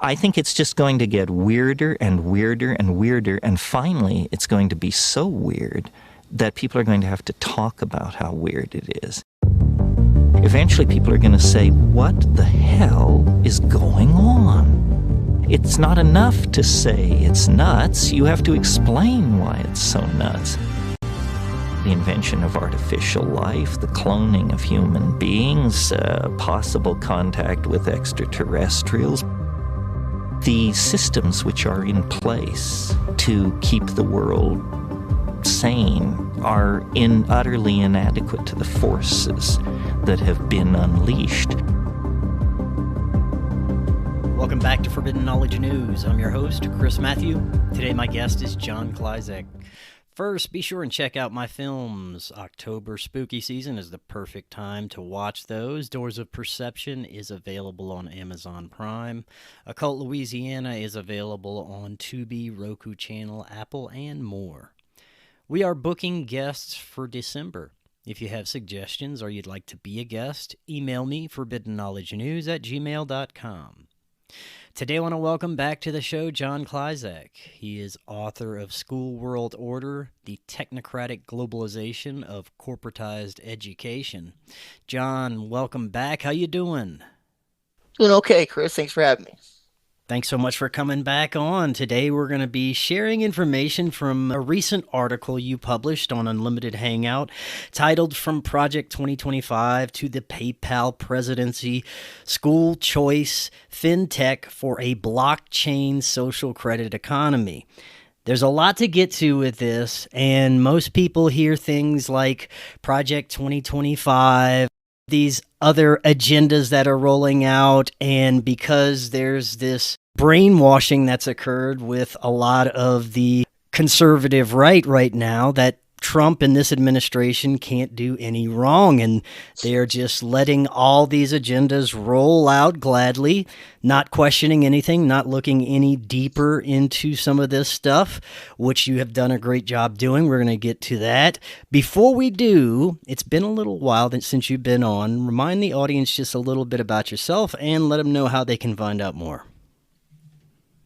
I think it's just going to get weirder and weirder and weirder, and finally it's going to be so weird that people are going to have to talk about how weird it is. Eventually people are going to say, what the hell is going on? It's not enough to say it's nuts. You have to explain why it's so nuts. The invention of artificial life, the cloning of human beings, possible contact with extraterrestrials, the systems which are in place to keep the world sane are utterly inadequate to the forces that have been unleashed. Welcome back to Forbidden Knowledge News. I'm your host, Chris Matthew. Today my guest is John Klyczek. First, be sure and check out my films. October spooky season is the perfect time to watch those. Doors of Perception is available on Amazon Prime. Occult Louisiana is available on Tubi, Roku Channel, Apple, and more. We are booking guests for December. If you have suggestions or you'd like to be a guest, email me, forbiddenknowledgenews@gmail.com. Today I want to welcome back to the show John Klyczek. He is author of School World Order, The Technocratic Globalization of Corporatized Education. John, welcome back. How you doing? Doing okay, Chris. Thanks for having me. Thanks so much for coming back on. Today we're going to be sharing information from a recent article you published on Unlimited Hangout titled From Project 2025 to the PayPal Presidency, School Choice FinTech for a Blockchain Social Credit Economy. There's a lot to get to with this, and most people hear things like Project 2025, these other agendas that are rolling out, and because there's this brainwashing that's occurred with a lot of the conservative right now that Trump and this administration can't do any wrong, and they're just letting all these agendas roll out gladly, not questioning anything, not looking any deeper into some of this stuff, which you have done a great job doing. We're going to get to that. Before we do, it's been a little while since you've been on. Remind the audience just a little bit about yourself and let them know how they can find out more.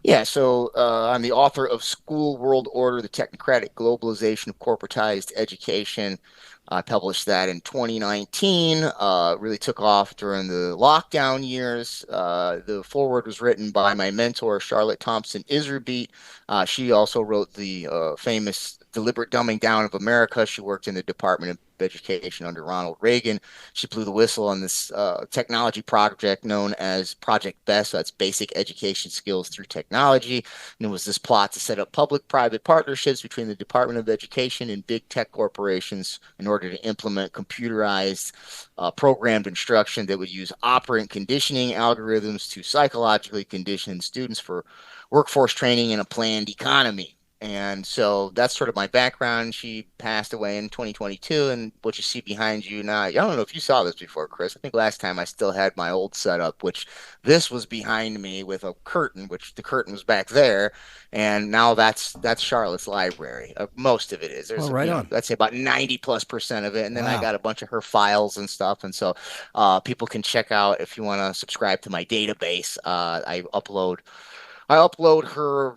Yeah, so I'm the author of School World Order, The Technocratic Globalization of Corporatized Education. I published that in 2019. Really took off during the lockdown years. The foreword was written by my mentor, Charlotte Thompson Iserbeat. She also wrote the famous Deliberate Dumbing Down of America. She worked in the Department of Education under Ronald Reagan. She blew the whistle on this technology project known as Project BEST. So that's Basic Education Skills Through Technology. And it was this plot to set up public-private partnerships between the Department of Education and big tech corporations in order to implement computerized programmed instruction that would use operant conditioning algorithms to psychologically condition students for workforce training in a planned economy. And so that's sort of my background. She passed away in 2022, and what you see behind you now, I don't know if you saw this before, Chris. I think last time I still had my old setup, which this was behind me with a curtain, which the curtain was back there, and now that's Charlotte's library. Most of it is. There's on. I'd say about 90+% of it, and then I got a bunch of her files and stuff, and so people can check out if you want to subscribe to my database. I upload her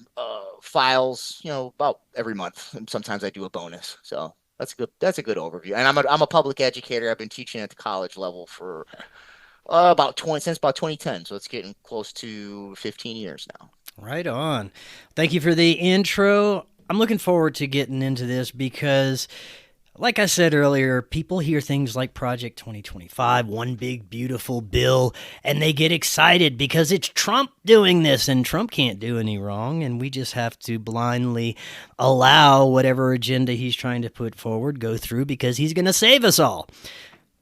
files, about every month, and sometimes I do a bonus. So that's a good overview. And I'm a public educator. I've been teaching at the college level for since about 2010. So it's getting close to 15 years now. Right on. Thank you for the intro. I'm looking forward to getting into this because, like I said earlier, people hear things like Project 2025, one big, beautiful bill, and they get excited because it's Trump doing this, and Trump can't do any wrong, and we just have to blindly allow whatever agenda he's trying to put forward go through because he's going to save us all.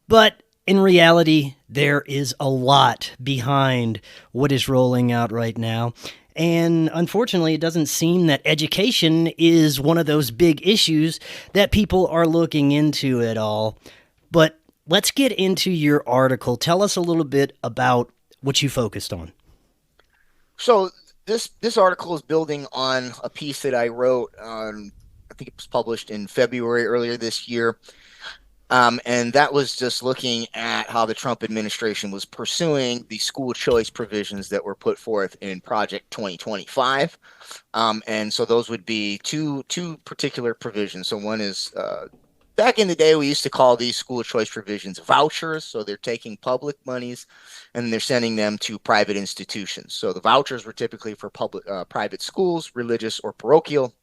But in reality, there is a lot behind what is rolling out right now. And unfortunately, it doesn't seem that education is one of those big issues that people are looking into at all. But let's get into your article. Tell us a little bit about what you focused on. So this article is building on a piece that I wrote I think it was published in February earlier this year. And that was just looking at how the Trump administration was pursuing the school choice provisions that were put forth in Project 2025. And so those would be two particular provisions. So one is back in the day, we used to call these school choice provisions vouchers. So they're taking public monies and they're sending them to private institutions. So the vouchers were typically for private schools, religious or parochial.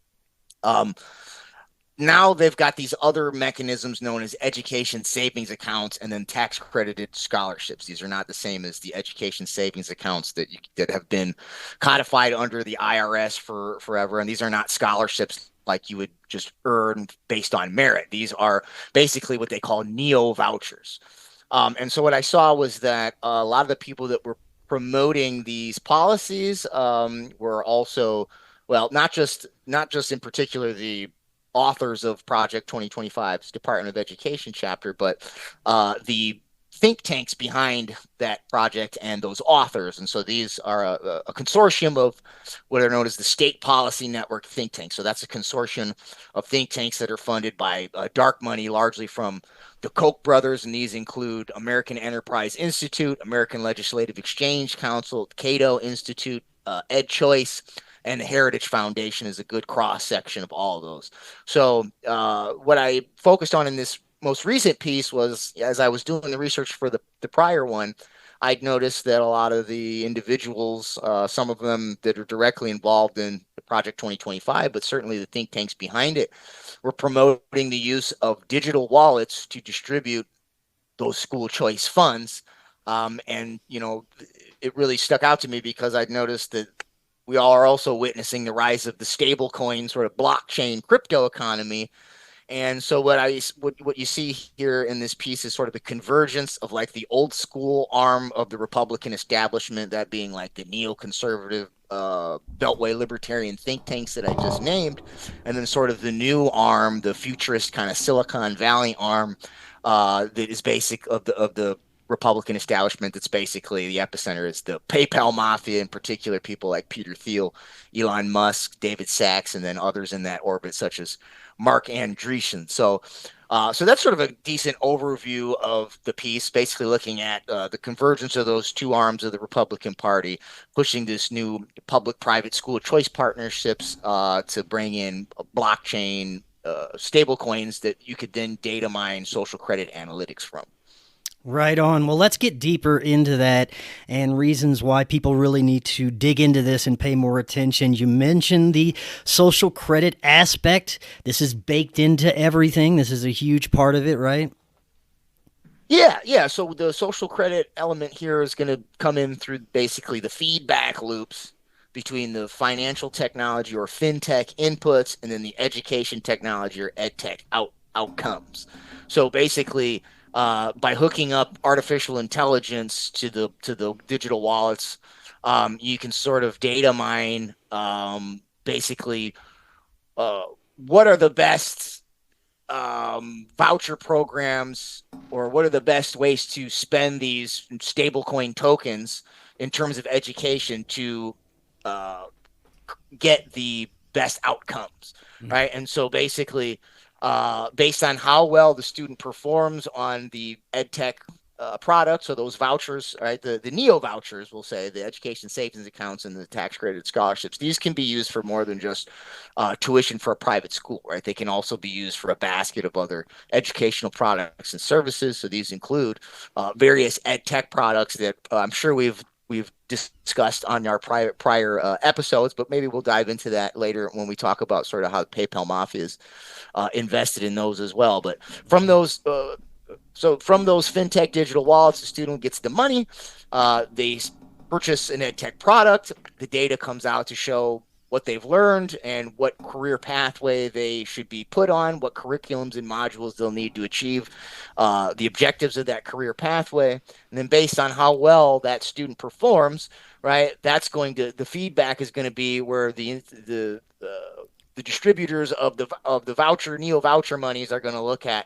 Now they've got these other mechanisms known as education savings accounts and then tax credited scholarships. These are not the same as the education savings accounts that have been codified under the IRS for forever. And these are not scholarships like you would just earn based on merit. These are basically what they call neo vouchers. And so what I saw was that a lot of the people that were promoting these policies were also, well, not just in particular the authors of Project 2025's Department of Education chapter, but the think tanks behind that project and those authors. And so these are a consortium of what are known as the State Policy Network think tanks. So that's a consortium of think tanks that are funded by dark money, largely from the Koch brothers. And these include American Enterprise Institute, American Legislative Exchange Council, Cato Institute, EdChoice, and the Heritage Foundation is a good cross section of all of those. So what I focused on in this most recent piece was, as I was doing the research for the prior one, I'd noticed that a lot of the individuals, some of them that are directly involved in the Project 2025, but certainly the think tanks behind it, were promoting the use of digital wallets to distribute those school choice funds. And, you know, it really stuck out to me because I'd noticed that we all are also witnessing the rise of the stable coin sort of blockchain crypto economy. And so what you see here in this piece is sort of the convergence of like the old school arm of the Republican establishment, that being like the neoconservative Beltway libertarian think tanks that I just named, and then sort of the new arm, the futurist kind of Silicon Valley arm that is basic of the Republican establishment. That's basically the epicenter is the PayPal mafia, in particular people like Peter Thiel, Elon Musk, David Sachs, and then others in that orbit such as Mark Andreessen. So that's sort of a decent overview of the piece, basically looking at the convergence of those two arms of the Republican Party, pushing this new public-private school choice partnerships to bring in blockchain stable coins that you could then data mine social credit analytics from. Right on. Well, let's get deeper into that and reasons why people really need to dig into this and pay more attention. You mentioned the social credit aspect. This is baked into everything. This is a huge part of it, right? Yeah. So the social credit element here is going to come in through basically the feedback loops between the financial technology or fintech inputs and then the education technology or edtech outcomes. So basically, by hooking up artificial intelligence to the digital wallets, you can sort of data mine basically what are the best voucher programs, or what are the best ways to spend these stablecoin tokens in terms of education to get the best outcomes, right? And so basically, based on how well the student performs on the EdTech products or those vouchers, right? The neo vouchers, we'll say, the education savings accounts and the tax credited scholarships. These can be used for more than just tuition for a private school, right? They can also be used for a basket of other educational products and services. So these include various EdTech products that I'm sure we've discussed on our prior episodes, but maybe we'll dive into that later when we talk about sort of how the PayPal mafia is invested in those as well. But from those fintech digital wallets, the student gets the money. They purchase an EdTech product. The data comes out to show what they've learned and what career pathway they should be put on, what curriculums and modules they'll need to achieve the objectives of that career pathway. And then based on how well that student performs, right, the feedback is going to be where the distributors of the voucher, neo voucher monies are going to look at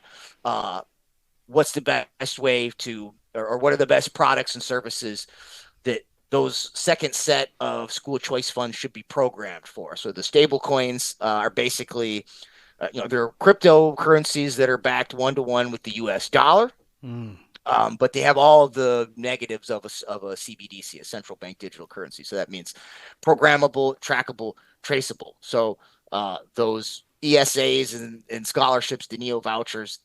what's the best way to, or what are the best products and services that those second set of school choice funds should be programmed for. So the stable coins are basically they're cryptocurrencies that are backed 1-to-1 with the US dollar. But they have all of the negatives of a CBDC, a central bank digital currency. So that means programmable, trackable, traceable. So those ESAs and scholarships, the neo vouchers,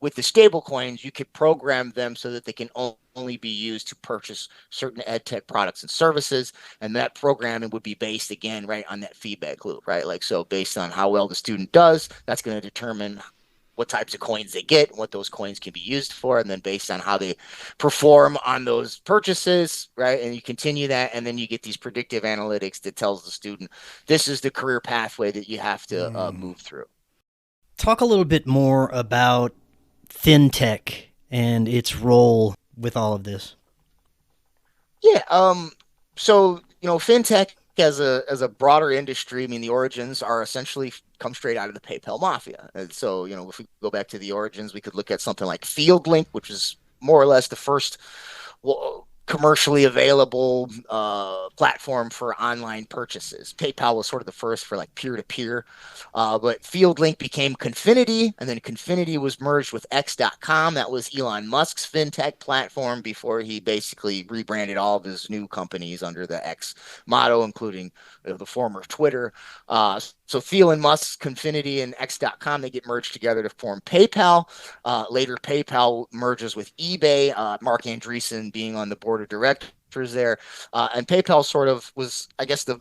with the stable coins, you could program them so that they can only be used to purchase certain ed tech products and services. And that programming would be based, again, right, on that feedback loop, right? Like, so based on how well the student does, that's going to determine what types of coins they get and what those coins can be used for. And then based on how they perform on those purchases, right? And you continue that, and then you get these predictive analytics that tells the student, this is the career pathway that you have to move through. Talk a little bit more about fintech and its role with all of this. Yeah. So, fintech as a broader industry, I mean, the origins are essentially come straight out of the PayPal mafia. And so, if we go back to the origins, we could look at something like FieldLink, which is more or less the first commercially available platform for online purchases. PayPal was sort of the first for like peer-to-peer, but FieldLink became Confinity, and then Confinity was merged with X.com. That was Elon Musk's fintech platform before he basically rebranded all of his new companies under the X motto, including the former Twitter. So Elon Musk's Confinity and X.com, they get merged together to form PayPal. Later, PayPal merges with eBay, Mark Andreessen being on the board of directors there. And PayPal sort of was, I guess, the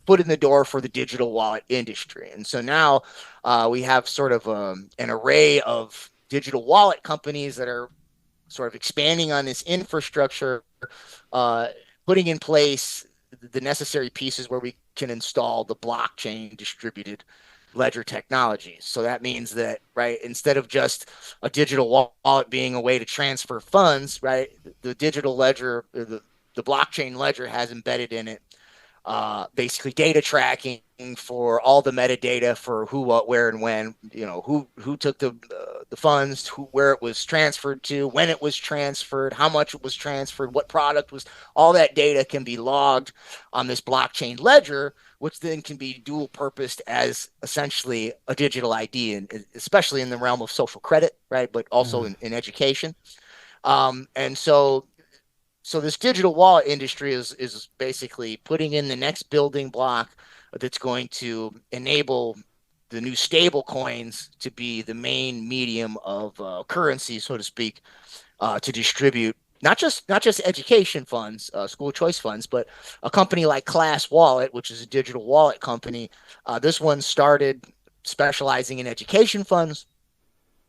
foot in the door for the digital wallet industry. And so now we have sort of an array of digital wallet companies that are sort of expanding on this infrastructure, putting in place the necessary pieces where we can install the blockchain distributed ledger technology. So that means that, right, instead of just a digital wallet being a way to transfer funds, right, the digital ledger, the blockchain ledger has embedded in it basically data tracking for all the metadata for who, what, where, and when, who took the funds, where it was transferred to, when it was transferred, how much it was transferred, what product was, all that data can be logged on this blockchain ledger, which then can be dual purposed as essentially a digital ID, and especially in the realm of social credit, right? But also in education. And so this digital wallet industry is basically putting in the next building block that's going to enable the new stable coins to be the main medium of currency, so to speak, to distribute not just education funds, school choice funds, but a company like Class Wallet, which is a digital wallet company. This one started specializing in education funds,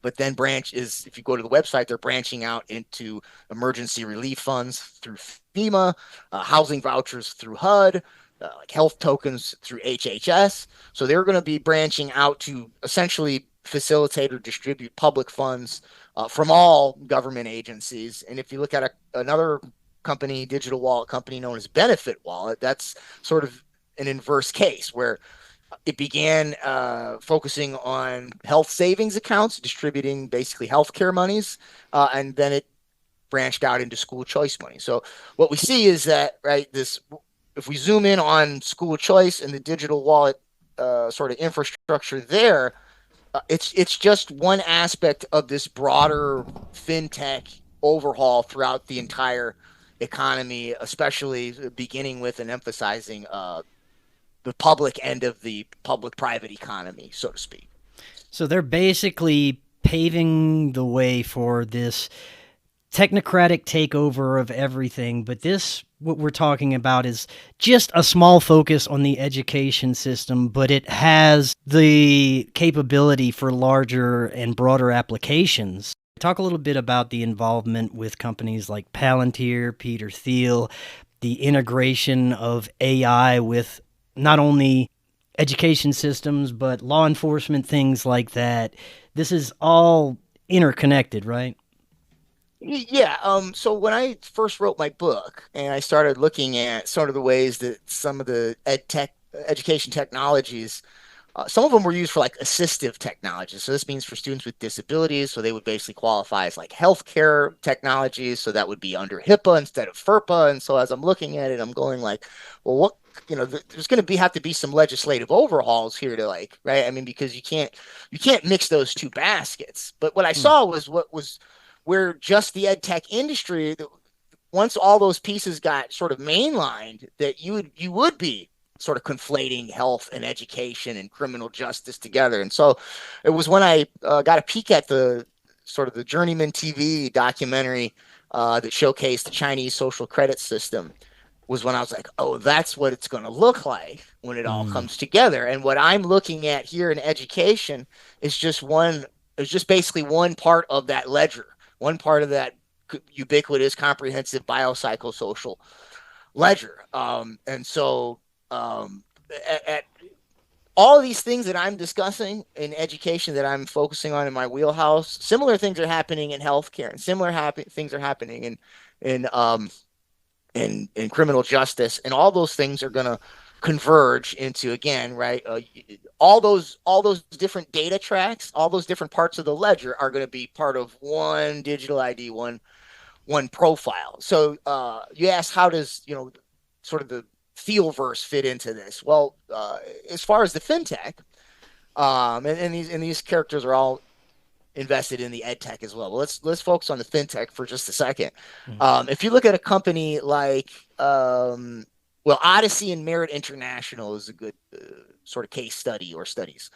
but then if you go to the website, they're branching out into emergency relief funds through FEMA, housing vouchers through HUD, like health tokens through HHS. So they're going to be branching out to essentially facilitate or distribute public funds from all government agencies. And if you look at another company, digital wallet company known as Benefit Wallet, that's sort of an inverse case where it began focusing on health savings accounts, distributing basically healthcare monies, and then it branched out into school choice money. So what we see is that, right, if we zoom in on school choice and the digital wallet sort of infrastructure there, it's just one aspect of this broader fintech overhaul throughout the entire economy, especially beginning with and emphasizing the public end of the public-private economy, so to speak. So they're basically paving the way for this technocratic takeover of everything, but what we're talking about is just a small focus on the education system, but it has the capability for larger and broader applications. Talk a little bit about the involvement with companies like Palantir, Peter Thiel, the integration of AI with not only education systems, but law enforcement, things like that. This is all interconnected, right? Yeah. So when I first wrote my book and I started looking at sort of the ways that some of the education technologies, some of them were used for like assistive technologies. So this means for students with disabilities. So they would basically qualify as like healthcare technologies. So that would be under HIPAA instead of FERPA. And so as I'm looking at it, I'm going like, well, what there's going to have to be some legislative overhauls here to right. I mean, because you can't mix those two baskets. But what I saw was where just the ed tech industry, once all those pieces got sort of mainlined, that you would be sort of conflating health and education and criminal justice together. And so it was when I got a peek at the sort of the Journeyman TV documentary that showcased the Chinese social credit system, was when I was like, oh, that's what it's going to look like when it all comes together. And what I'm looking at here in education is just basically one part of that ledger, one part of that ubiquitous, comprehensive biopsychosocial ledger. And so at all of these things that I'm discussing in education that I'm focusing on in my wheelhouse, similar things are happening in healthcare, and similar things are happening in criminal justice, and all those things are going to converge into, again, right? All those different data tracks, all those different parts of the ledger are going to be part of one digital ID, one profile. So you asked, how does sort of the Theoverse fit into this? Well, as far as the fintech, and these characters are all invested in the ed tech as well. But let's focus on the fintech for just a second. If you look at a company like Odyssey and Merit International is a good sort of case study or studies.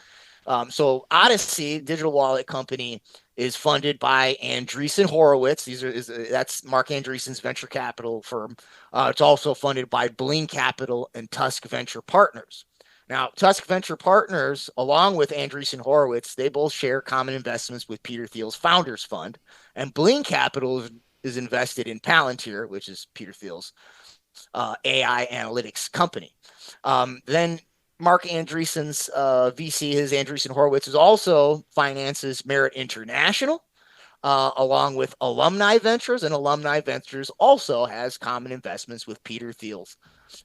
So Odyssey, digital wallet company, is funded by Andreessen Horowitz. That's Mark Andreessen's venture capital firm. It's also funded by Bling Capital and Tusk Venture Partners. Now, Tusk Venture Partners, along with Andreessen Horowitz, they both share common investments with Peter Thiel's Founders Fund, and Bling Capital is invested in Palantir, which is Peter Thiel's AI analytics company. Then Mark Andreessen's VC, his Andreessen Horowitz, is also finances Merit International, along with Alumni Ventures, and Alumni Ventures also has common investments with Peter Thiel's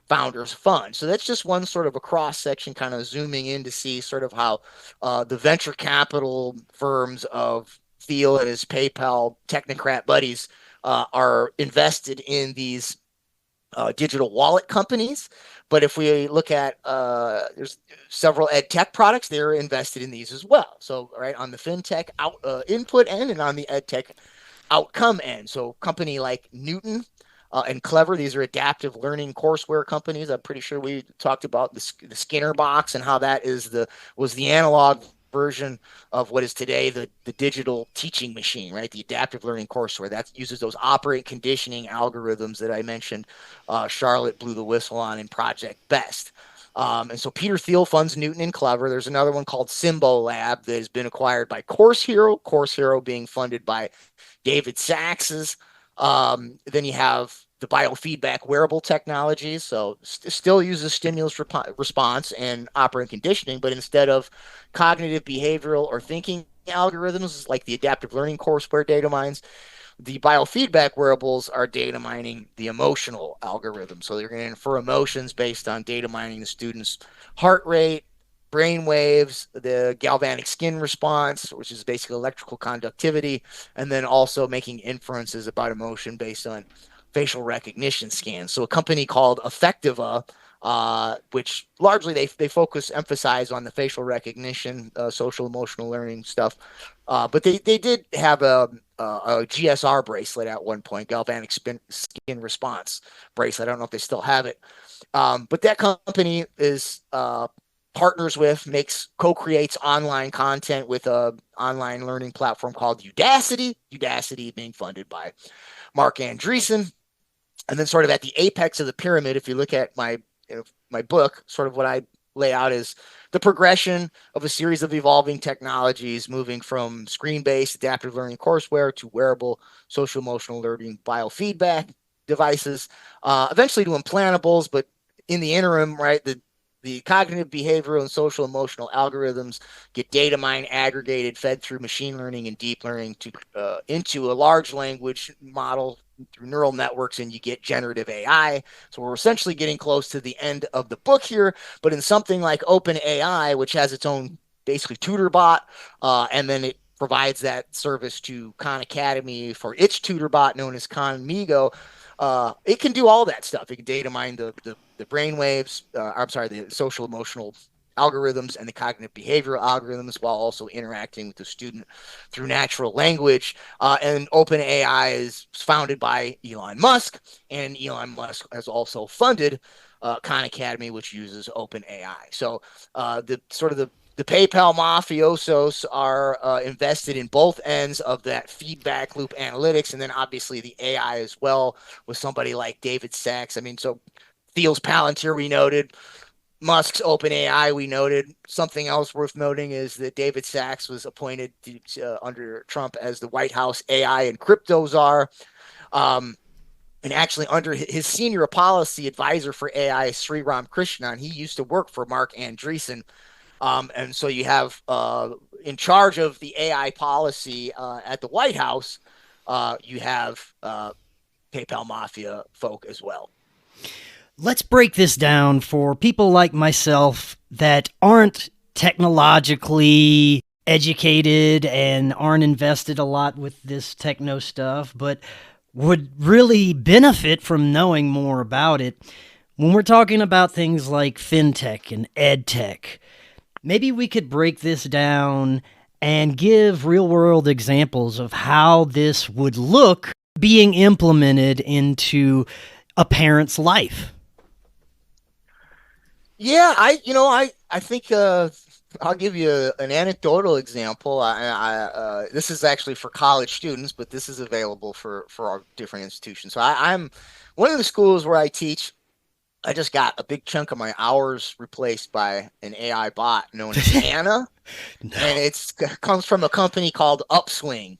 Founders Fund. So that's just one sort of a cross section, kind of zooming in to see sort of how the venture capital firms of Thiel and his PayPal technocrat buddies are invested in these digital wallet companies. But if we look at, there's several ed tech products, they're invested in these as well. So, right, on the fintech input end and on the ed tech outcome end. So company like Newton and Clever, these are adaptive learning courseware companies. I'm pretty sure we talked about the Skinner box and how that was the analog version of what is today the digital teaching machine, right? The adaptive learning courseware that uses those operant conditioning algorithms that I mentioned. Charlotte blew the whistle on in Project Best. And so Peter Thiel funds Newton and Clever. There's another one called Symbo Lab that has been acquired by Course Hero being funded by David Sacks's. Then you have the biofeedback wearable technologies. So still uses stimulus response and operant conditioning, but instead of cognitive, behavioral, or thinking algorithms like the adaptive learning courseware data mines, the biofeedback wearables are data mining the emotional algorithm. So they're going to infer emotions based on data mining the student's heart rate, brain waves, the galvanic skin response, which is basically electrical conductivity, and then also making inferences about emotion based on facial recognition scans. So a company called Effectiva, which largely they emphasize on the facial recognition, social emotional learning stuff. But they did have a GSR bracelet at one point, galvanic skin response bracelet. I don't know if they still have it. But that company is partners with, co-creates online content with a online learning platform called Udacity being funded by Mark Andreessen. And then sort of at the apex of the pyramid, if you look at my book, sort of what I lay out is the progression of a series of evolving technologies, moving from screen-based adaptive learning courseware to wearable social emotional learning biofeedback devices, eventually to implantables. But in the interim, right, the cognitive, behavioral, and social emotional algorithms get data mined, aggregated, fed through machine learning and deep learning into a large language model through neural networks, and you get generative AI. So we're essentially getting close to the end of the book here. But in something like OpenAI, which has its own basically tutor bot, and then it provides that service to Khan Academy for its tutor bot known as Khan Migo, it can do all that stuff. It can data mine the brain waves, I'm sorry, the social emotional algorithms and the cognitive behavioral algorithms while also interacting with the student through natural language. And OpenAI is founded by Elon Musk, and Elon Musk has also funded Khan Academy, which uses OpenAI. So the PayPal mafiosos are invested in both ends of that feedback loop analytics, and then obviously the AI as well with somebody like David Sachs. I mean, so Thiel's Palantir, we noted. Musk's OpenAI, we noted. Something else worth noting is that David Sachs was appointed under Trump as the White House AI and crypto czar. And actually, under his senior policy advisor for AI, Sri Ram Krishnan, he used to work for Mark Andreessen. And so you have in charge of the AI policy at the White House, you have PayPal Mafia folk as well. Let's break this down for people like myself that aren't technologically educated and aren't invested a lot with this techno stuff, but would really benefit from knowing more about it. When we're talking about things like fintech and edtech, maybe we could break this down and give real-world examples of how this would look being implemented into a parent's life. Yeah, I think I'll give you an anecdotal example. This is actually for college students, but this is available for our different institutions. So I'm one of the schools where I teach. I just got a big chunk of my hours replaced by an AI bot known as Anna, and it comes from a company called Upswing,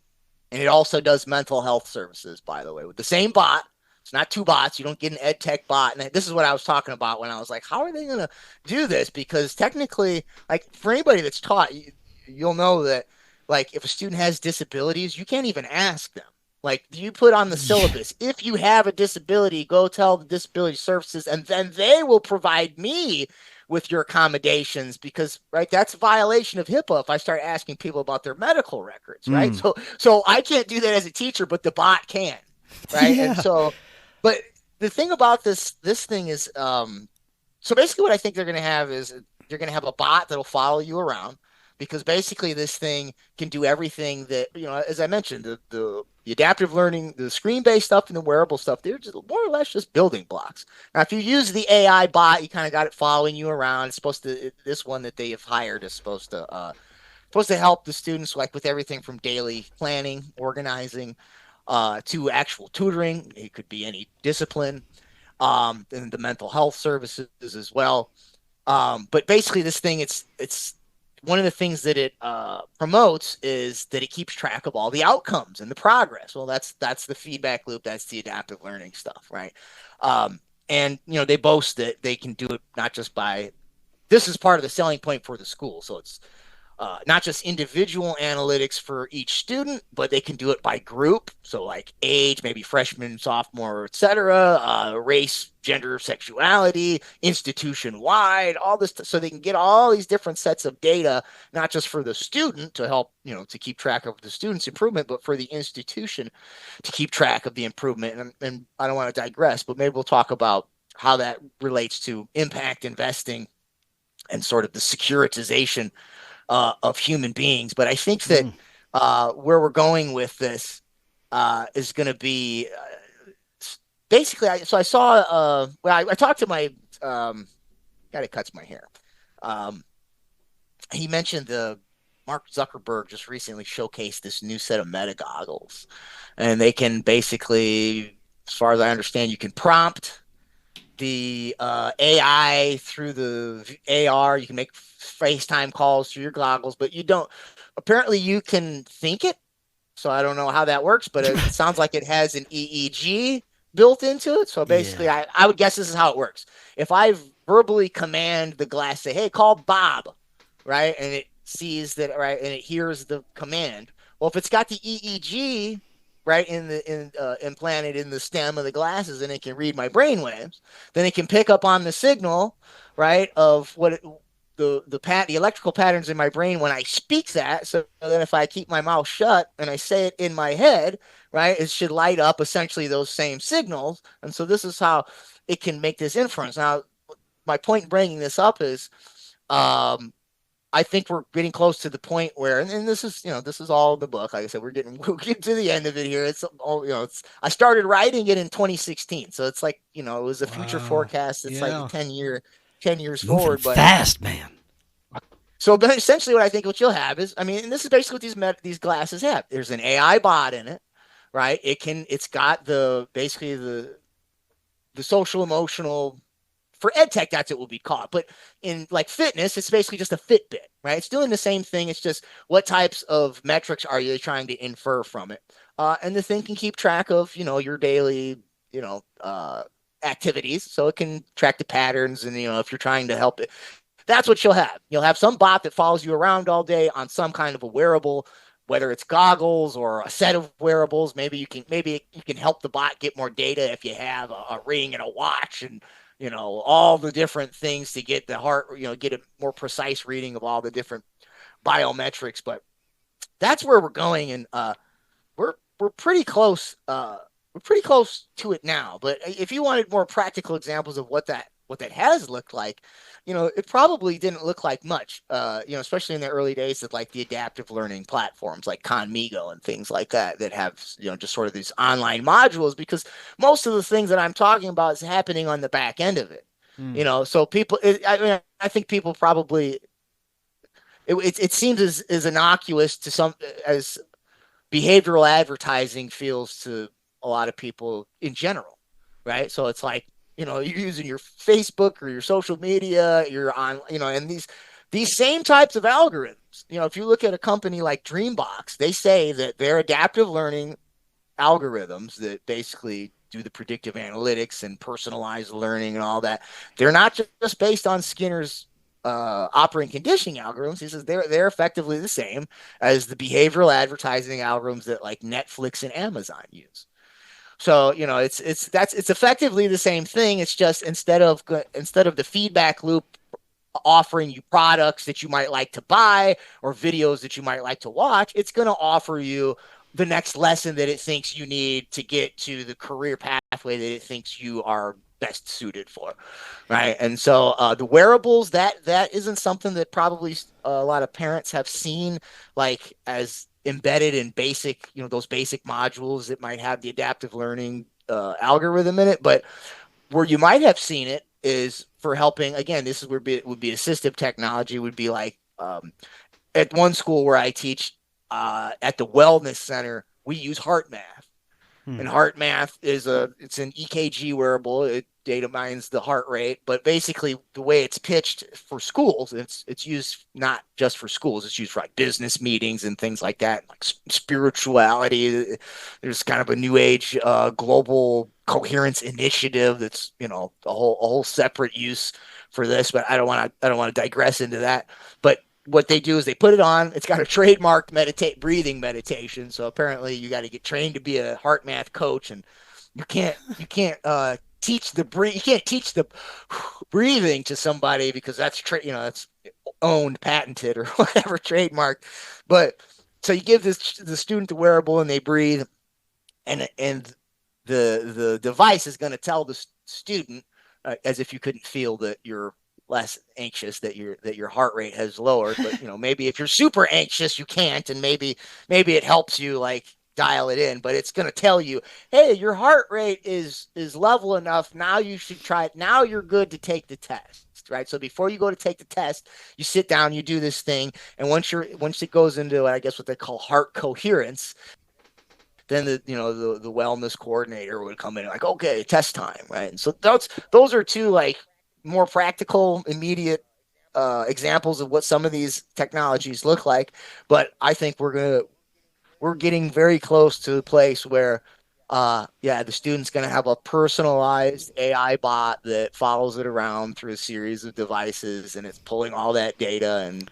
and it also does mental health services, by the way, with the same bot. It's not two bots. You don't get an ed tech bot. And this is what I was talking about when I was like, how are they going to do this? Because technically, like for anybody that's taught, you'll know that like if a student has disabilities, you can't even ask them. Like you put on the syllabus, if you have a disability, go tell the disability services, and then they will provide me with your accommodations because, right, that's a violation of HIPAA if I start asking people about their medical records, right? So I can't do that as a teacher, but the bot can, right? Yeah. And so, but the thing about this thing is, so basically what I think they're going to have is you're going to have a bot that'll follow you around because basically this thing can do everything that, as I mentioned, the adaptive learning, the screen-based stuff and the wearable stuff, they're just more or less just building blocks. Now, if you use the AI bot, you kind of got it following you around. It's supposed to, this one that they have hired is supposed to help the students like with everything from daily planning, organizing, to actual tutoring. It could be any discipline, and the mental health services as well. But basically this thing, it's one of the things that it promotes is that it keeps track of all the outcomes and the progress. Well, that's the feedback loop. That's the adaptive learning stuff, right? And they boast that they can do it not just by, this is part of the selling point for the school. So it's not just individual analytics for each student, but they can do it by group. So like age, maybe freshman, sophomore, etc., race, gender, sexuality, institution-wide, all this. So they can get all these different sets of data, not just for the student to help, to keep track of the student's improvement, but for the institution to keep track of the improvement. And I don't want to digress, but maybe we'll talk about how that relates to impact investing and sort of the securitization of human beings. But I think that where we're going with this is going to be basically. I saw. I talked to my guy that cuts my hair. He mentioned Mark Zuckerberg just recently showcased this new set of Meta goggles, and they can basically, as far as I understand, you can prompt the AI through the AR. You can make FaceTime calls through your goggles, but apparently you can think it. So I don't know how that works, but it sounds like it has an EEG built into it. So basically I would guess this is how it works. If I verbally command the glass, say, hey, call Bob, right? And it sees that, right? And it hears the command. Well, if it's got the EEG, right, implanted in the stem of the glasses, and it can read my brainwaves, then it can pick up on the signal, right, of the electrical patterns in my brain when I speak that. So then if I keep my mouth shut and I say it in my head, right, it should light up essentially those same signals. And so this is how it can make this inference. Now, my point in bringing this up is, I think we're getting close to the point where, and this is, this is all in the book. Like I said, we'll get to the end of it here. It's all, I started writing it in 2016. So it's like, it was a future forecast. It's like 10 years Moving forward, but fast, man. So essentially what you'll have is, I mean, and this is basically what these glasses have. There's an AI bot in it, right? It's got basically the social emotional, for ed tech, that's what will be called. But in like fitness, it's basically just a Fitbit, right? It's doing the same thing. It's just what types of metrics are you trying to infer from it? And the thing can keep track of, your daily, activities. So it can track the patterns and, if you're trying to help it. That's what you'll have. You'll have some bot that follows you around all day on some kind of a wearable, whether it's goggles or a set of wearables. Maybe you can help the bot get more data if you have a ring and a watch and, all the different things to get the heart, get a more precise reading of all the different biometrics. But that's where we're going, and we're pretty close. We're pretty close to it now. But if you wanted more practical examples of what that has looked like, it probably didn't look like much, especially in the early days of like the adaptive learning platforms like Conmigo and things like that have, just sort of these online modules, because most of the things that I'm talking about is happening on the back end of it. So people, I think people probably, it seems as innocuous to some as behavioral advertising feels to a lot of people in general, right? So it's like, you're using your Facebook or your social media, you're on, and these same types of algorithms. If you look at a company like Dreambox, they say that their adaptive learning algorithms that basically do the predictive analytics and personalized learning and all that, they're not just based on Skinner's operating conditioning algorithms. He says they're effectively the same as the behavioral advertising algorithms that like Netflix and Amazon use. So, it's effectively the same thing. It's just instead of the feedback loop offering you products that you might like to buy or videos that you might like to watch, it's going to offer you the next lesson that it thinks you need to get to the career pathway that it thinks you are best suited for, right? And so the wearables, that isn't something that probably a lot of parents have seen like as embedded in basic, those basic modules that might have the adaptive learning algorithm in it. But where you might have seen it is for helping, again, this is where it would be assistive technology, would be like at one school where I teach at the wellness center, we use heart math. And heart math it's an EKG wearable. It data mines the heart rate, but basically the way it's pitched for schools, it's used not just for schools. It's used for like business meetings and things like that, like spirituality. There's kind of a new age global coherence initiative that's a whole separate use for this. But I don't want to digress into that. But what they do is they put it on. It's got a trademarked breathing meditation. So apparently you got to get trained to be a heart math coach, and you can't teach the breathing to somebody because that's that's owned, patented, or whatever, trademarked. But so you give the student the wearable and they breathe, and the device is going to tell the student as if you couldn't feel that you're less anxious, that your heart rate has lowered. But maybe if you're super anxious you can't, and maybe it helps you like dial it in, but it's going to tell you, hey, your heart rate is level enough, now you should try it, now you're good to take the test, right? So before you go to take the test, you sit down, you do this thing, and once it goes into, I guess, what they call heart coherence, then the wellness coordinator would come in and like, okay, test time, right? And so those are two like more practical, immediate examples of what some of these technologies look like. But I think we're getting very close to the place where the student's going to have a personalized AI bot that follows it around through a series of devices, and it's pulling all that data and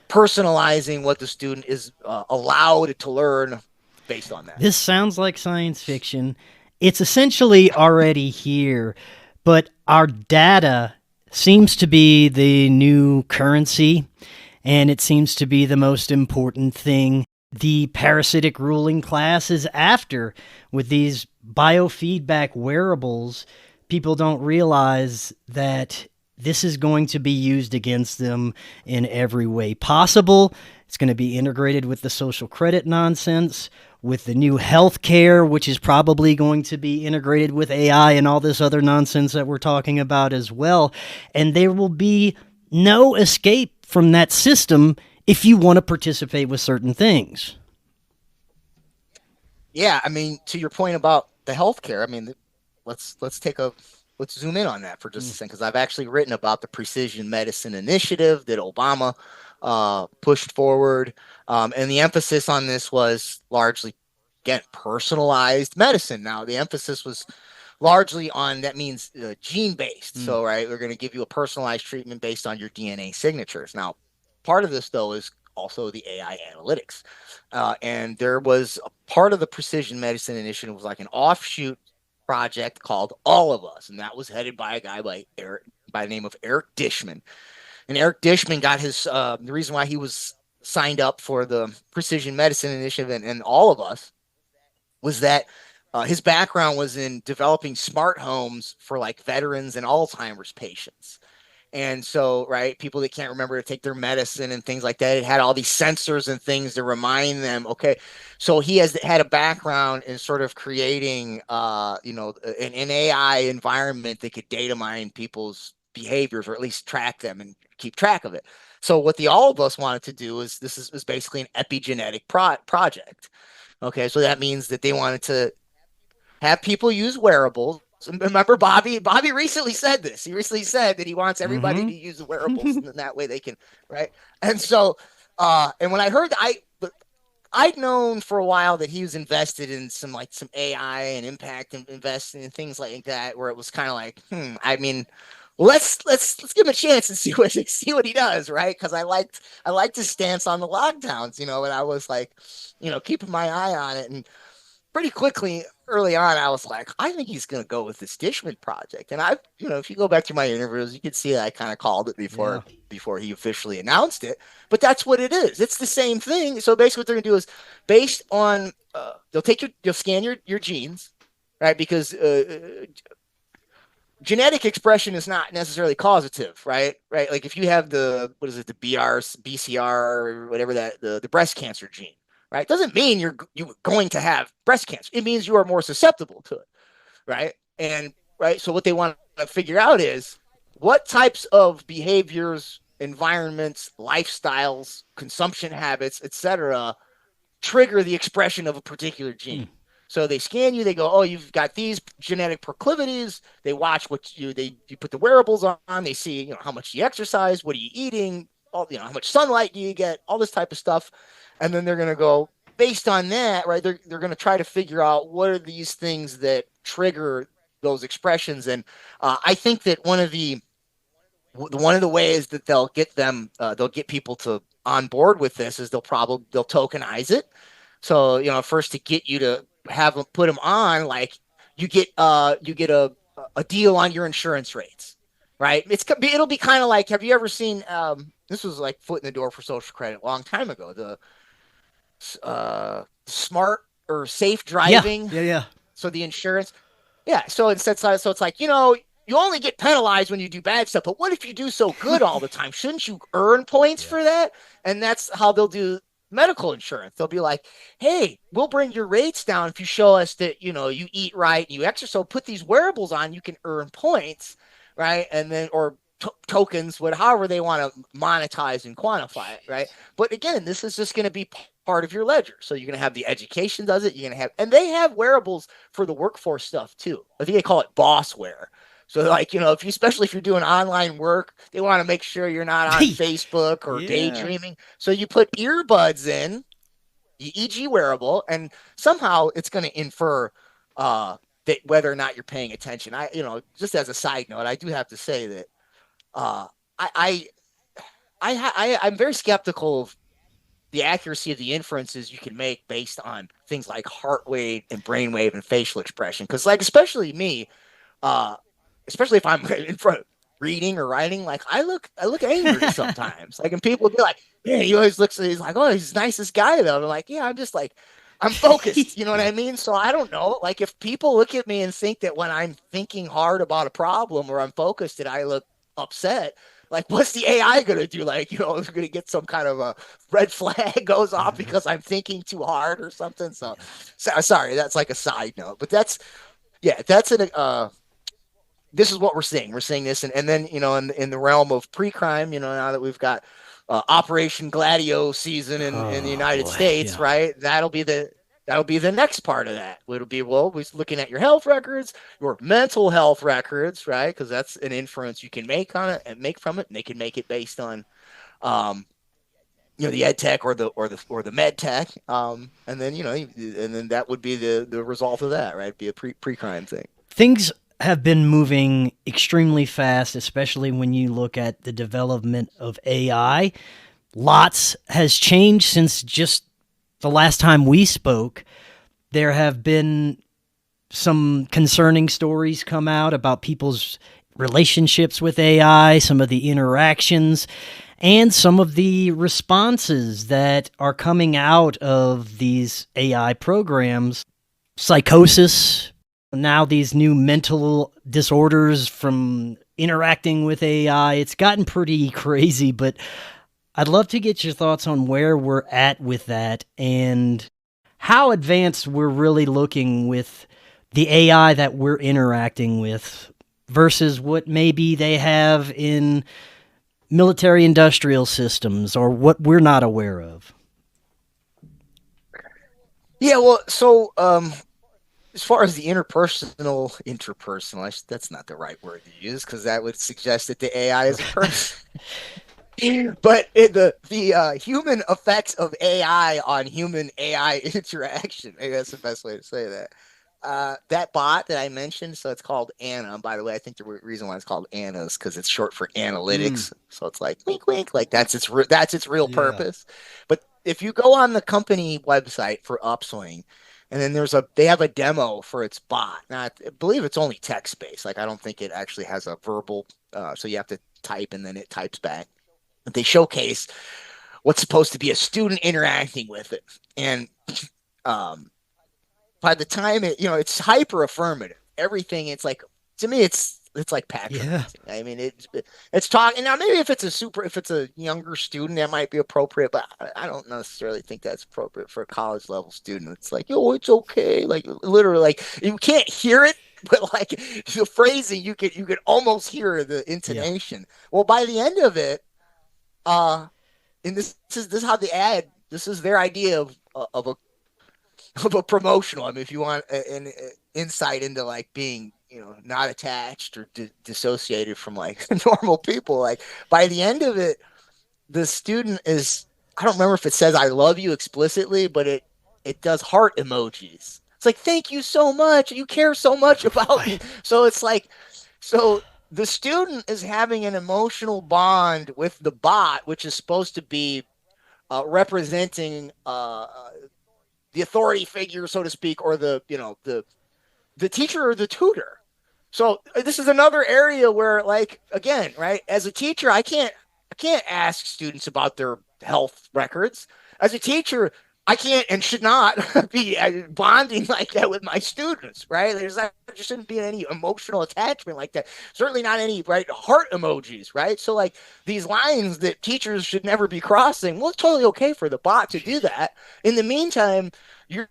personalizing what the student is allowed to learn based on that. This sounds like science fiction. It's essentially already here, but our data seems to be the new currency, and it seems to be the most important thing the parasitic ruling class is after with these biofeedback wearables. People don't realize that this is going to be used against them in every way possible. It's going to be integrated with the social credit nonsense, with the new healthcare, which is probably going to be integrated with AI and all this other nonsense that we're talking about as well. And there will be no escape from that system if you want to participate with certain things. Yeah, I mean, to your point about the healthcare, I mean, let's zoom in on that for just a second, because I've actually written about the precision medicine initiative that Obama pushed forward, and the emphasis on this was largely, again, personalized medicine. Now, the emphasis was largely on, that means gene-based. So, right, we're going to give you a personalized treatment based on your DNA signatures. Now, part of this, though, is also the AI analytics. And there was a part of the precision medicine initiative was like an offshoot project called All of Us. And that was headed by a guy by the name of Eric Dishman. And Eric Dishman got his, the reason why he was signed up for the precision medicine initiative and All of Us was that his background was in developing smart homes for like veterans and Alzheimer's patients. And so, right, people that can't remember to take their medicine and things like that, it had all these sensors and things to remind them. Okay, so he has had a background in sort of creating, an AI environment that could data mine people's behaviors, or at least track them and keep track of it. So what the All of Us wanted to do is this is basically an epigenetic project. Okay, so that means that they wanted to have people use wearables. Remember, Bobby recently said this. He recently said that he wants everybody to use the wearables, and that way they can, right? And so, and when I heard, I'd known for a while that he was invested in some AI and impact and investing in things like that, where it was kind of like, I mean, let's give him a chance and see what he does, right? Because I liked his stance on the lockdowns, and I was like, keeping my eye on it. And pretty quickly early on, I was like, I think he's going to go with this Dishman project. And if you go back to my interviews, you can see that I kind of called it before he officially announced it. But that's what it is. It's the same thing. So basically what they're going to do is based on, they'll scan your genes, right? Because genetic expression is not necessarily causative, right? Right. Like if you have the BCR or whatever the breast cancer gene, right? It doesn't mean you're going to have breast cancer. It means you are more susceptible to it, right? And right, so what they want to figure out is what types of behaviors, environments, lifestyles, consumption habits, etc., trigger the expression of a particular gene. So they scan you, they go, oh, you've got these genetic proclivities. They watch you put the wearables on, they see, how much you exercise, what are you eating, how much sunlight do you get, all this type of stuff. And then they're going to go based on that, right? They're going to try to figure out what are these things that trigger those expressions. And I think that one of the ways that they'll get people to on board with this is they'll tokenize it. So, first to get you to have them put them on, like you get a deal on your insurance rates, right? It'll be kind of like, have you ever seen, this was like foot in the door for social credit a long time ago, the smart or safe driving. Yeah. So the insurance. Yeah. So it's like, you only get penalized when you do bad stuff, but what if you do so good all the time? Shouldn't you earn points for that? And that's how they'll do medical insurance. They'll be like, hey, we'll bring your rates down if you show us that, you eat right, you exercise. So put these wearables on, you can earn points, right? And then, or tokens, however they want to monetize and quantify it, right? But again, this is just going to be part of your ledger. So you're going to have the education does it. You're going to have, and they have wearables for the workforce stuff too. I think they call it boss wear. So like, especially if you're doing online work, they want to make sure you're not on Facebook or daydreaming. So you put earbuds in, the EEG wearable, and somehow it's going to infer that whether or not you're paying attention. Just as a side note, I do have to say that I'm very skeptical of the accuracy of the inferences you can make based on things like heart rate and brainwave and facial expression. Because especially me, especially if I'm in front reading or writing, like I look angry sometimes. Like, and people be like, "Yeah, he always looks." He's like, "Oh, he's the nicest guy though." I'm like, "Yeah, I'm just like, I'm focused." You know what I mean? So I don't know. Like, if people look at me and think that when I'm thinking hard about a problem or I'm focused, that I look upset. Like, what's the AI gonna do? Like, it's gonna get some kind of a red flag goes off because I'm thinking too hard or something. So sorry, that's like a side note, but that's an this is what we're seeing. We're seeing this, and then in the realm of pre-crime, now that we've got Operation Gladio season in the United States, yeah. right? That'll be the next part of that. It'll be, well, we're looking at your health records, your mental health records, right? Because that's an inference you can make on it and make from it, and they can make it based on, the ed tech or the med tech, and then that would be the result of that, right? It'd be a pre-crime thing. Things have been moving extremely fast, especially when you look at the development of AI. Lots has changed since just the last time we spoke. There have been some concerning stories come out about people's relationships with AI, some of the interactions, and some of the responses that are coming out of these AI programs. Psychosis, now these new mental disorders from interacting with AI. It's gotten pretty crazy, but I'd love to get your thoughts on where we're at with that and how advanced we're really looking with the AI that we're interacting with versus what maybe they have in military industrial systems or what we're not aware of. Yeah, well, so as far as the interpersonal, that's not the right word to use because that would suggest that the AI is a person. But the human effects of AI on human AI interaction, maybe that's the best way to say that. That bot that I mentioned, so it's called Anna. By the way, I think the reason why it's called Anna is because it's short for analytics. So it's like wink, wink, like that's its real purpose. But if you go on the company website for Upswing, and then they have a demo for its bot. Now, I believe it's only text based. Like, I don't think it actually has a verbal. So you have to type and then it types back. But they showcase what's supposed to be a student interacting with it, and by the time it's hyper affirmative. Everything, it's like, to me, it's like patronizing. I mean, it's talking now. Maybe if it's a younger student, that might be appropriate, but I don't necessarily think that's appropriate for a college level student. It's like, oh, it's okay. Like, literally, like, you can't hear it, but like the phrasing, you could almost hear the intonation. Yeah. Well, by the end of it, and this is how the ad. This is their idea of a promotional. I mean, if you want an insight into like being, not attached or dissociated from like normal people, like by the end of it, the student is, I don't remember if it says "I love you" explicitly, but it does heart emojis. It's like, thank you so much. You care so much about me. So it's like, so the student is having an emotional bond with the bot, which is supposed to be representing the authority figure, so to speak, or the teacher or the tutor. So this is another area where, like, again, right, as a teacher, I can't ask students about their health records. As a teacher, I can't and should not be bonding like that with my students, right? There shouldn't be any emotional attachment like that. Certainly not any, right, heart emojis, right? So like these lines that teachers should never be crossing, well, it's totally okay for the bot to do that. In the meantime, you're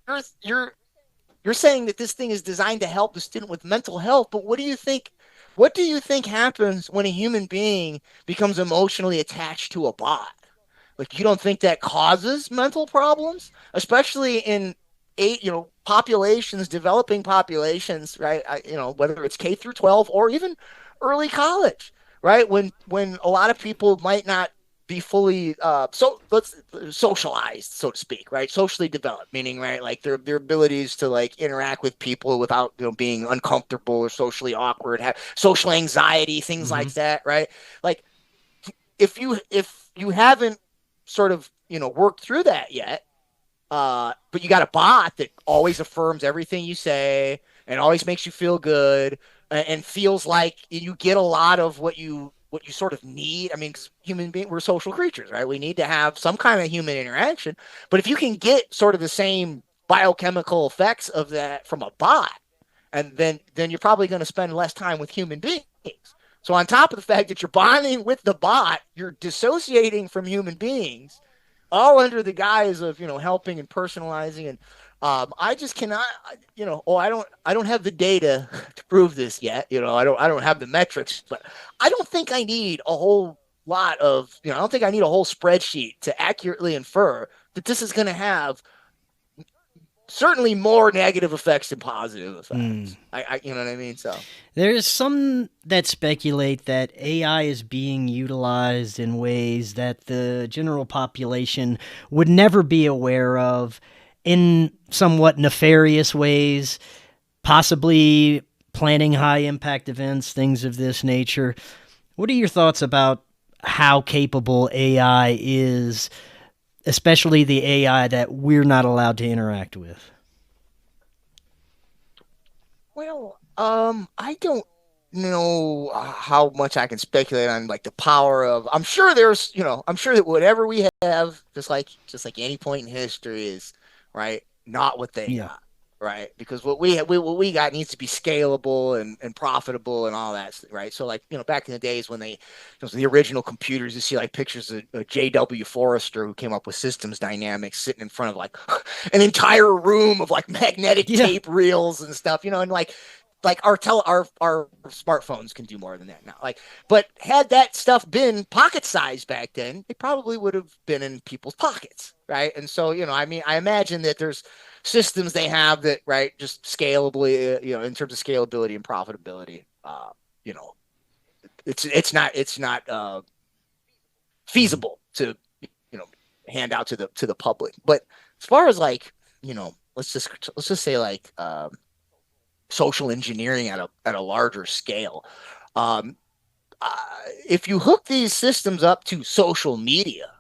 saying that this thing is designed to help the student with mental health, but what do you think happens when a human being becomes emotionally attached to a bot? Like, you don't think that causes mental problems, especially in developing populations, right? Whether it's K through 12 or even early college, right? When a lot of people might not be fully socialized, so to speak, right? Socially developed, meaning, right, like their abilities to like interact with people without being uncomfortable or socially awkward, have social anxiety, things like that, right? Like, if you haven't sort of worked through that yet, but you got a bot that always affirms everything you say and always makes you feel good, and feels like you get a lot of what you sort of need. I mean, 'cause human beings, we're social creatures, right? We need to have some kind of human interaction. But if you can get sort of the same biochemical effects of that from a bot, and then you're probably going to spend less time with human beings. So on top of the fact that you're bonding with the bot, you're dissociating from human beings, all under the guise of helping and personalizing. And I just cannot, I don't have the data to prove this yet. I don't have the metrics, but I don't think I need a whole lot of, I don't think I need a whole spreadsheet to accurately infer that this is going to have certainly more negative effects than positive effects. You know what I mean? So there's some that speculate that AI is being utilized in ways that the general population would never be aware of, in somewhat nefarious ways, possibly planning high impact events, things of this nature. What are your thoughts about how capable AI is, especially the AI that we're not allowed to interact with? Well, I don't know how much I can speculate on like the power of. I'm sure I'm sure that whatever we have, just like any point in history, is right, not what they got, right? Because what we got needs to be scalable and profitable and all that, right? So like back in the days when the original computers, you see like pictures of J.W. Forrester, who came up with systems dynamics, sitting in front of like an entire room of like magnetic tape reels and stuff, and like our smartphones can do more than that now. Like, but had that stuff been pocket sized back then, it probably would have been in people's pockets, right? And so, I mean, I imagine that there's systems they have that, right, just scalably, in terms of scalability and profitability, it's not feasible to hand out to the public. But as far as like let's just say like social engineering at a larger scale, if you hook these systems up to social media,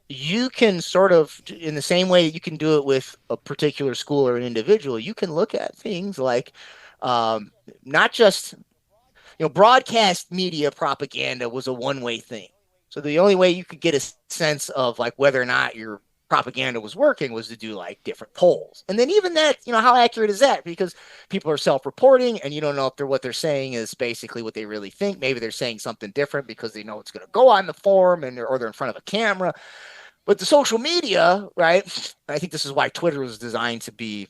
you can sort of, in the same way that you can do it with a particular school or an individual, you can look at things like not just broadcast media propaganda was a one-way thing. So the only way you could get a sense of like whether or not your propaganda was working was to do like different polls. And then even that, how accurate is that? Because people are self-reporting and you don't know if what they're saying is basically what they really think. Maybe they're saying something different because they know it's going to go on the forum or they're in front of a camera. But the social media, right? I think this is why Twitter was designed to be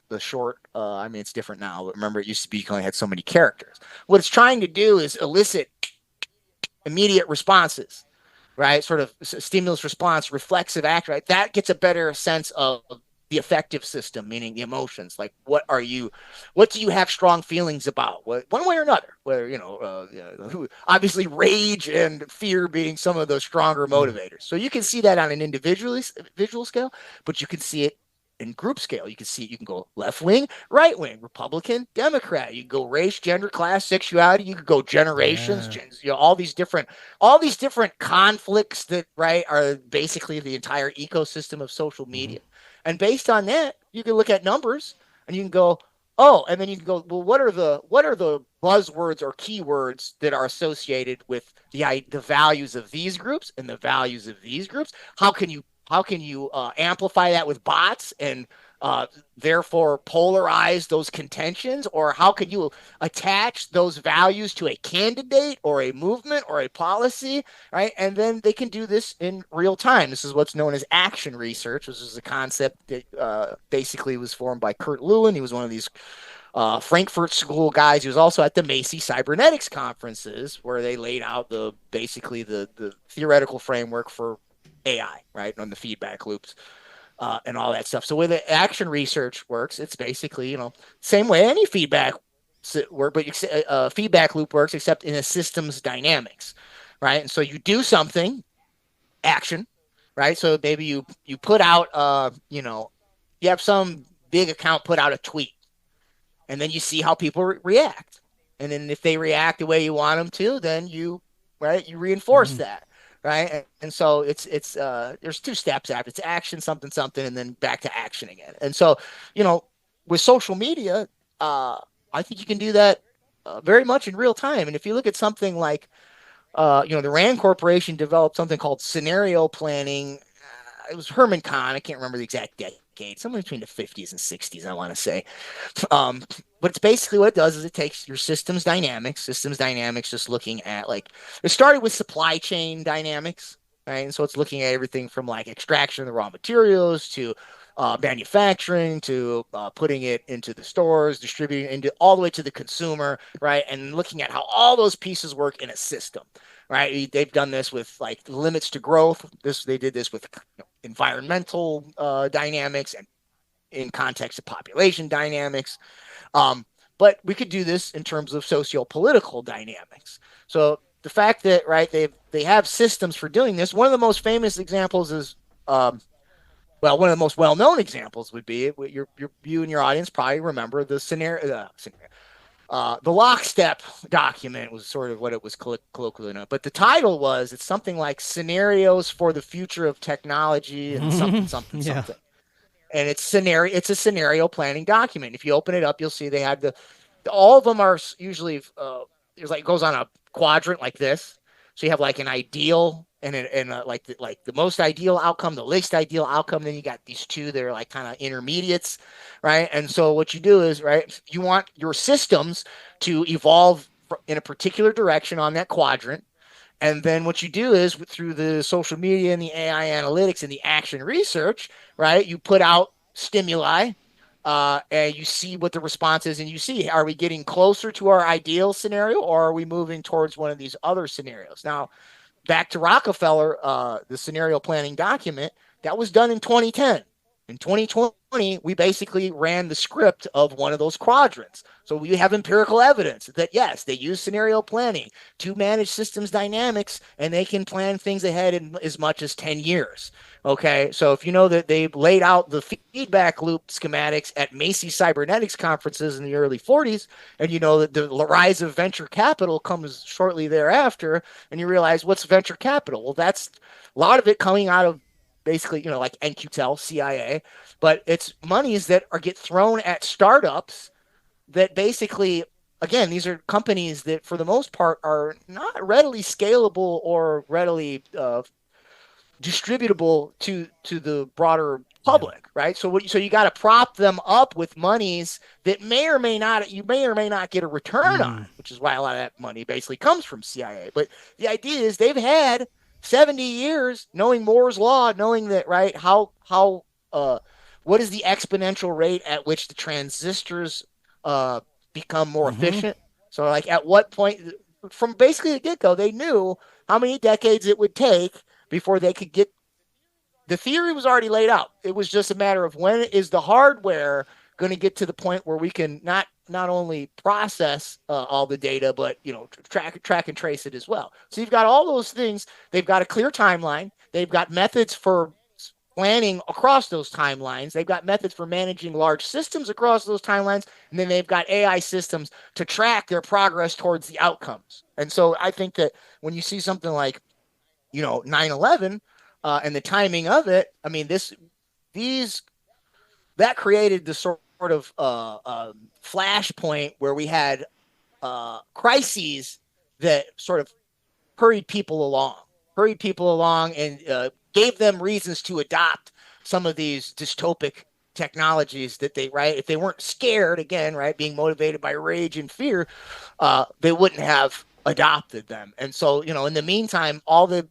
the short. I mean, it's different now. But remember, it used to be you only had so many characters. What it's trying to do is elicit immediate responses, right? Sort of stimulus response, reflexive act, right? That gets a better sense of the affective system, meaning the emotions. Like, what do you have strong feelings about? One way or another, whether, obviously rage and fear being some of those stronger motivators. So you can see that on an individual scale, but you can see it in group scale. You can go left wing, right wing, Republican, Democrat. You can go race, gender, class, sexuality. You could go generations, all these different conflicts that, right, are basically the entire ecosystem of social media. And based on that, you can look at numbers and you can go, oh, and then you can go, well, what are the buzzwords or keywords that are associated with the values of these groups and the values of these groups? How can you amplify that with bots and therefore polarize those contentions? Or how can you attach those values to a candidate or a movement or a policy, right? And then they can do this in real time. This is what's known as action research, which is a concept that basically was formed by Kurt Lewin. He was one of these Frankfurt School guys. He was also at the Macy Cybernetics conferences where they laid out the theoretical framework for AI, right, on the feedback loops and all that stuff. So where the action research works, it's basically, same way any feedback work, but feedback loop works, except in a systems dynamics, right? And so you do something, action, right? So maybe you put out, you have some big account put out a tweet, and then you see how people react. And then if they react the way you want them to, then you reinforce that. Right. And so it's there's two steps after. It's action, something, and then back to action again. And so, with social media, I think you can do that very much in real time. And if you look at something like, the Rand Corporation developed something called scenario planning. It was Herman Kahn. I can't remember the exact decade, somewhere between the 50s and 60s, I want to say. But it's basically what it does is it takes your systems dynamics, just looking at it started with supply chain dynamics, right? And so it's looking at everything from like extraction of the raw materials to manufacturing to putting it into the stores, distributing into all the way to the consumer, right? And looking at how all those pieces work in a system, right? They've done this with like limits to growth. They did this with environmental dynamics and in context of population dynamics. But we could do this in terms of socio-political dynamics. So the fact that, right, they have systems for doing this. One of the most famous examples is, one of the most well-known examples would be, you and your audience probably remember the the lockstep document was sort of what it was colloquially known. But the title it's something like Scenarios for the Future of Technology and something. And it's a scenario planning document. If you open it up, you'll see they had all of them are usually it goes on a quadrant like this. So you have like an ideal and the most ideal outcome, the least ideal outcome. Then you got these two that are like kind of intermediates, right? And so what you do is, right, you want your systems to evolve in a particular direction on that quadrant. And then what you do is through the social media and the AI analytics and the action research, right, you put out stimuli and you see what the response is, and you see, are we getting closer to our ideal scenario or are we moving towards one of these other scenarios? Now, back to Rockefeller, the scenario planning document, that was done in 2010. In 2020, we basically ran the script of one of those quadrants. So we have empirical evidence that, yes, they use scenario planning to manage systems dynamics, and they can plan things ahead in as much as 10 years. Okay, so if you know that they laid out the feedback loop schematics at Macy's Cybernetics conferences in the early 40s, and you know that the rise of venture capital comes shortly thereafter, and you realize what's venture capital? Well, that's a lot of it coming out of basically, like NQTEL, CIA, but it's monies that get thrown at startups that basically, again, these are companies that for the most part are not readily scalable or readily distributable to the broader public, right? So you got to prop them up with monies that you may or may not get a return on, which is why a lot of that money basically comes from CIA. But the idea is they've had 70 years knowing Moore's law, knowing that, right, what is the exponential rate at which the transistors become more efficient. So like at what point, from basically the get-go, they knew how many decades it would take before they could get, the theory was already laid out. It was just a matter of when is the hardware going to get to the point where we can not only process all the data, but track and trace it as well. So you've got all those things. They've got a clear timeline. They've got methods for planning across those timelines. They've got methods for managing large systems across those timelines. And then they've got AI systems to track their progress towards the outcomes. And so I think that when you see something like, 9/11 and the timing of it, I mean, that created the sort of flashpoint where we had crises that sort of hurried people along and gave them reasons to adopt some of these dystopic technologies that if they weren't scared, again, right, being motivated by rage and fear, they wouldn't have adopted them. And so, in the meantime, other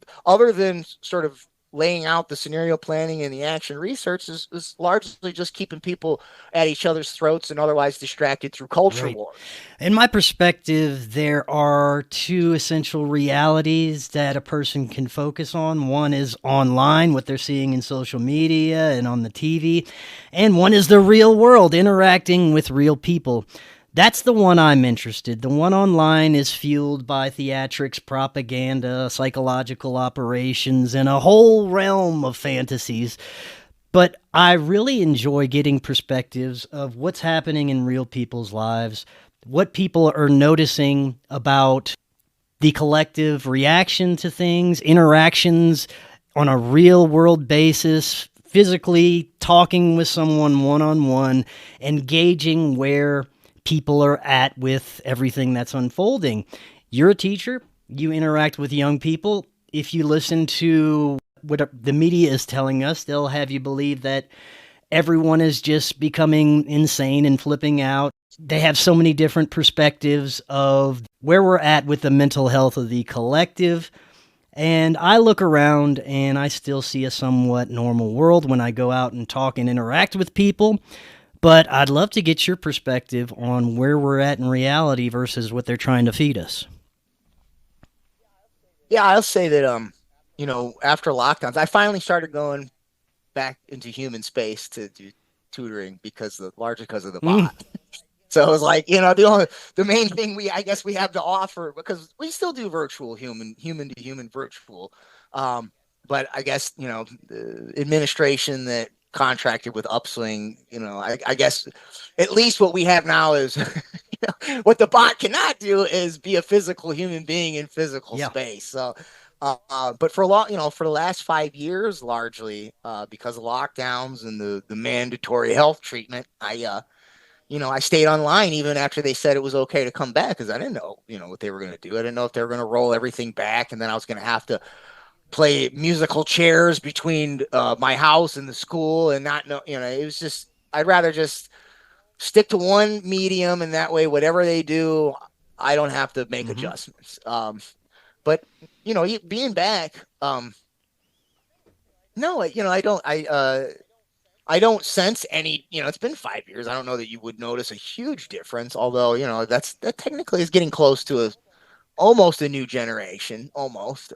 than sort of laying out the scenario planning and the action research is largely just keeping people at each other's throats and otherwise distracted through culture wars. In my perspective, there are two essential realities that a person can focus on. One is online, what they're seeing in social media and on the TV, and one is the real world, interacting with real people. That's the one I'm interested. The one online is fueled by theatrics, propaganda, psychological operations, and a whole realm of fantasies. But I really enjoy getting perspectives of what's happening in real people's lives, what people are noticing about the collective reaction to things, interactions on a real world basis, physically talking with someone one-on-one, engaging where people are at with everything that's unfolding. You're a teacher, you interact with young people. If you listen to what the media is telling us, they'll have you believe that everyone is just becoming insane and flipping out. They have so many different perspectives of where we're at with the mental health of the collective. And I look around and I still see a somewhat normal world when I go out and talk and interact with people. But I'd love to get your perspective on where we're at in reality versus what they're trying to feed us. Yeah, I'll say that after lockdowns, I finally started going back into human space to do tutoring largely because of the bot. So it was like, the main thing I guess we have to offer, because we still do virtual human to human virtual. But I guess, the administration that contracted with Upswing, I guess at least what we have now is what the bot cannot do is be a physical human being in physical space. So, but for the last 5 years, largely because of lockdowns and the mandatory health treatment, I stayed online even after they said it was okay to come back, because I didn't know, what they were going to do. I didn't know if they were going to roll everything back, and then I was going to have to play musical chairs between my house and the school, and not know, it was just, I'd rather just stick to one medium, and that way, whatever they do, I don't have to make adjustments. But being back, no, I don't sense any, it's been 5 years. I don't know that you would notice a huge difference, although, that technically is getting close to almost a new generation, almost.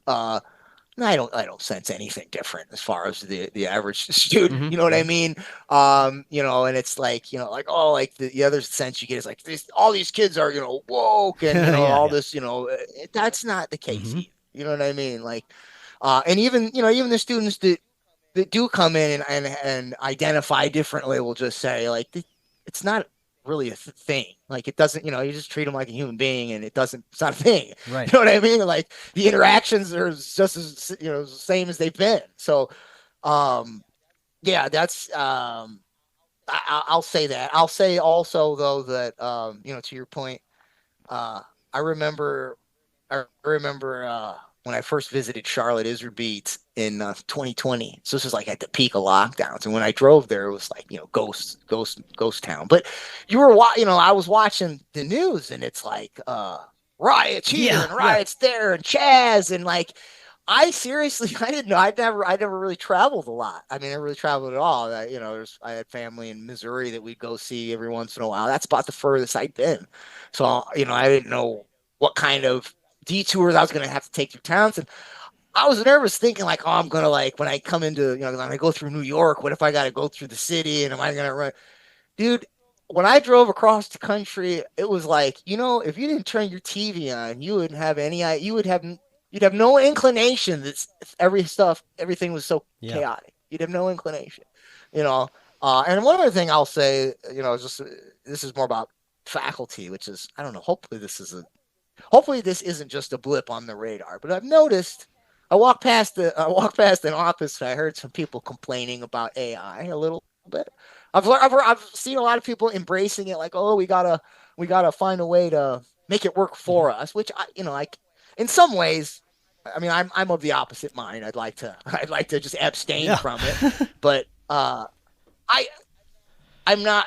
I don't sense anything different as far as the average student, you know what I mean? And it's like, like the other sense you get is like all these kids are, woke and, this, that's not the case. You know what I mean? Like, and even the students that do come in and identify differently will just say, like, it's not really a thing. Like, it doesn't, you just treat them like a human being, and it's not a thing. Right. You know what I mean? Like, the interactions are just as, the same as they've been. So, that's, I'll say that. I'll say also, though, that, to your point, I remember when I first visited Charlotte Iserbeet in 2020. So this was like at the peak of lockdowns. And when I drove there, it was like, ghost town. But I was watching the news, and it's like riots here and riots there, and Chaz, and like, I didn't know. I never really traveled a lot. I mean, I never really traveled at all. I had family in Missouri that we'd go see every once in a while. That's about the furthest I'd been. So, I didn't know what kind of detours I was going to have to take through towns. And I was nervous, thinking like, oh, I'm going to, like, when I come into, when I go through New York, what if I got to go through the city, and am I going to run? Dude, when I drove across the country, it was like, if you didn't turn your TV on, you wouldn't have you'd have no inclination that everything was so chaotic. You'd have no inclination, and one other thing I'll say, this is more about faculty, which is, I don't know, hopefully this isn't just a blip on the radar, but I've noticed, I walked past an office, and I heard some people complaining about AI a little bit. I've seen a lot of people embracing it, like, oh, we gotta find a way to make it work for us, which in some ways, I mean, I'm of the opposite mind. I'd like to just abstain from it, but I'm not.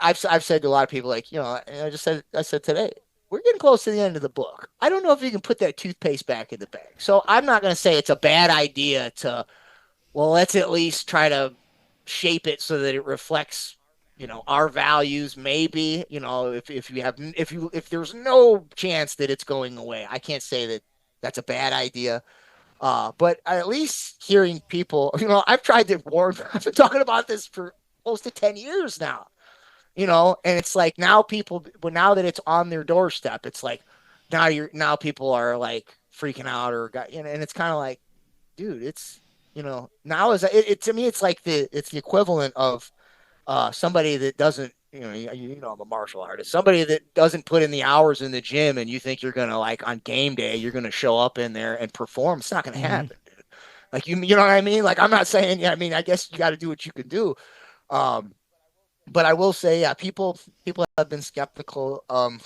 I've said to a lot of people, like, I said today, we're getting close to the end of the book. I don't know if you can put that toothpaste back in the bag. So I'm not going to say it's a bad idea let's at least try to shape it so that it reflects, our values. Maybe, if there's no chance that it's going away, I can't say that that's a bad idea. But at least hearing people, I've tried to warn, I've been talking about this for close to 10 years now. And it's like, now that it's on their doorstep, it's like, now people are like freaking out, and it's kind of like, dude, it's, now to me, it's like it's the equivalent of somebody that doesn't, I'm a martial artist, somebody that doesn't put in the hours in the gym, and you think you're going to, like, on game day, you're going to show up in there and perform. It's not going to happen, dude. Like, you know what I mean? Like, I'm not saying, I mean, I guess you got to do what you can do. but I will say, yeah, people have been skeptical. Um,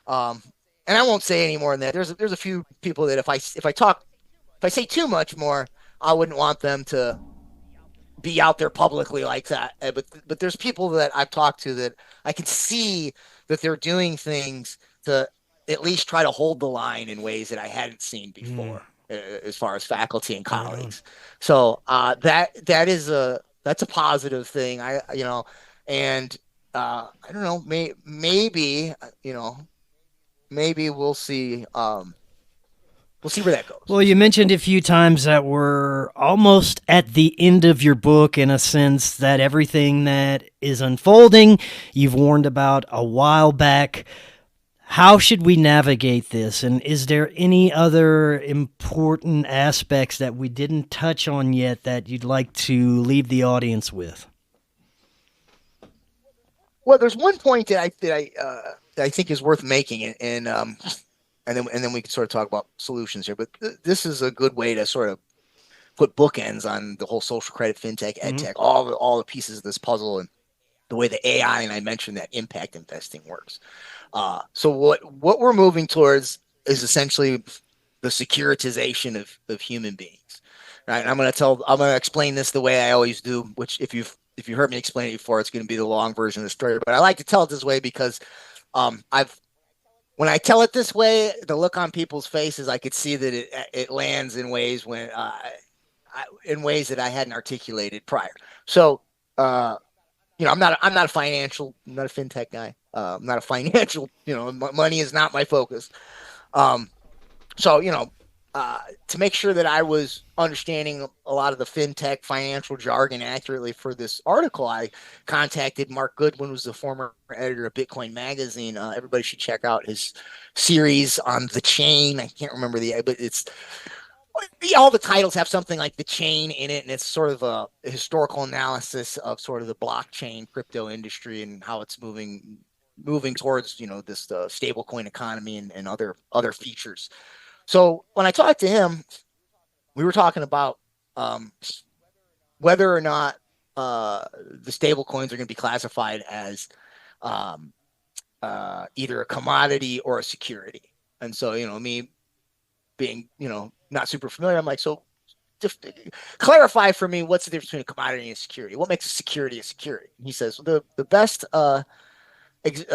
and I won't say any more than that. There's a few people that if I say too much more, I wouldn't want them to be out there publicly like that. But there's people that I've talked to that I can see that they're doing things to at least try to hold the line in ways that I hadn't seen before, as far as faculty and colleagues. So that's a positive thing. And I don't know, maybe maybe we'll see. We'll see where that goes. Well, you mentioned a few times that we're almost at the end of your book, in a sense that everything that is unfolding, you've warned about a while back. How should we navigate this? And is there any other important aspects that we didn't touch on yet that you'd like to leave the audience with? Well, there's one point that I think is worth making, and then we can sort of talk about solutions here. But this is a good way to sort of put bookends on the whole social credit, fintech, edtech, all the pieces of this puzzle, and the way the AI, and I mentioned that impact investing works. So what we're moving towards is essentially the securitization of human beings, right? And I'm going to explain this the way I always do, which if you heard me explain it before, it's going to be the long version of the story. But I like to tell it this way because when I tell it this way, the look on people's faces, I could see that it lands in ways in ways that I hadn't articulated prior. So, I'm not a fintech guy. I'm not a financial, money is not my focus. So, to make sure that I was understanding a lot of the fintech financial jargon accurately for this article, I contacted Mark Goodwin, who's the former editor of Bitcoin Magazine. Everybody should check out his series on the chain. I can't remember but it's all the titles have something like the chain in it, and it's sort of a historical analysis of sort of the blockchain crypto industry and how it's moving towards this stablecoin economy and other features. So when I talked to him, we were talking about whether or not the stable coins are going to be classified as either a commodity or a security. And so, me being, not super familiar, I'm like, so just clarify for me what's the difference between a commodity and a security. What makes a security a security? And he says the best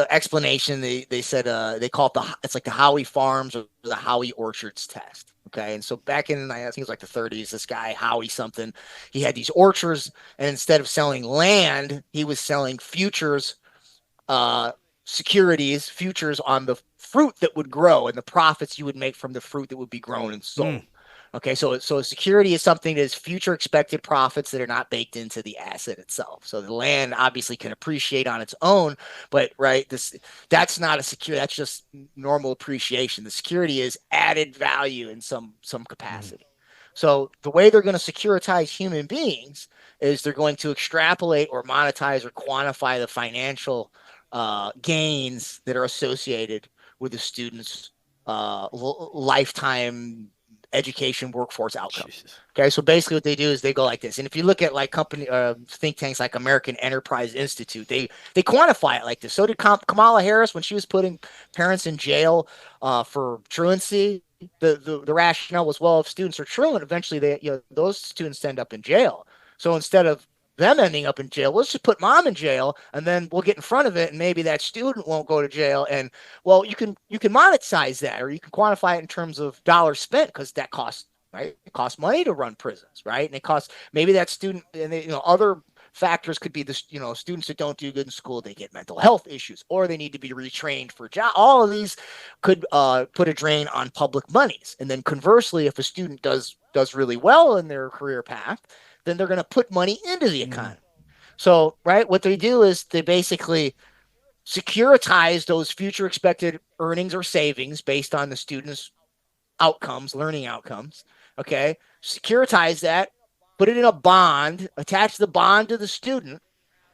explanation, they said they call it it's like the Howie Farms or the Howie Orchards test. Okay, and so back in, I think it was like the 30s, this guy Howie something, he had these orchards, and instead of selling land, he was selling futures, futures on the fruit that would grow and the profits you would make from the fruit that would be grown and sold. Okay, so a security is something that is future expected profits that are not baked into the asset itself. So the land obviously can appreciate on its own, but that's not a security. That's just normal appreciation. The security is added value in some capacity. So the way they're going to securitize human beings is they're going to extrapolate or monetize or quantify the financial gains that are associated with the student's lifetime education workforce outcomes. Jesus. Okay, so basically what they do is they go like this. And if you look at like think tanks like American Enterprise Institute, they quantify it like this. So did Kamala Harris when she was putting parents in jail for truancy. The rationale was, well, if students are truant, eventually those students end up in jail. So instead of them ending up in jail, let's just put mom in jail, and then we'll get in front of it, and maybe that student won't go to jail. And well, you can monetize that, or you can quantify it in terms of dollars spent, because that costs, right? It costs money to run prisons, right? And it costs maybe that student, and other factors could be students that don't do good in school, they get mental health issues, or they need to be retrained for job. All of these could put a drain on public monies. And then conversely, if a student does really well in their career path, then they're going to put money into the economy. So, right, what they do is they basically securitize those future expected earnings or savings based on the student's outcomes, learning outcomes. Okay, securitize that, put it in a bond, attach the bond to the student,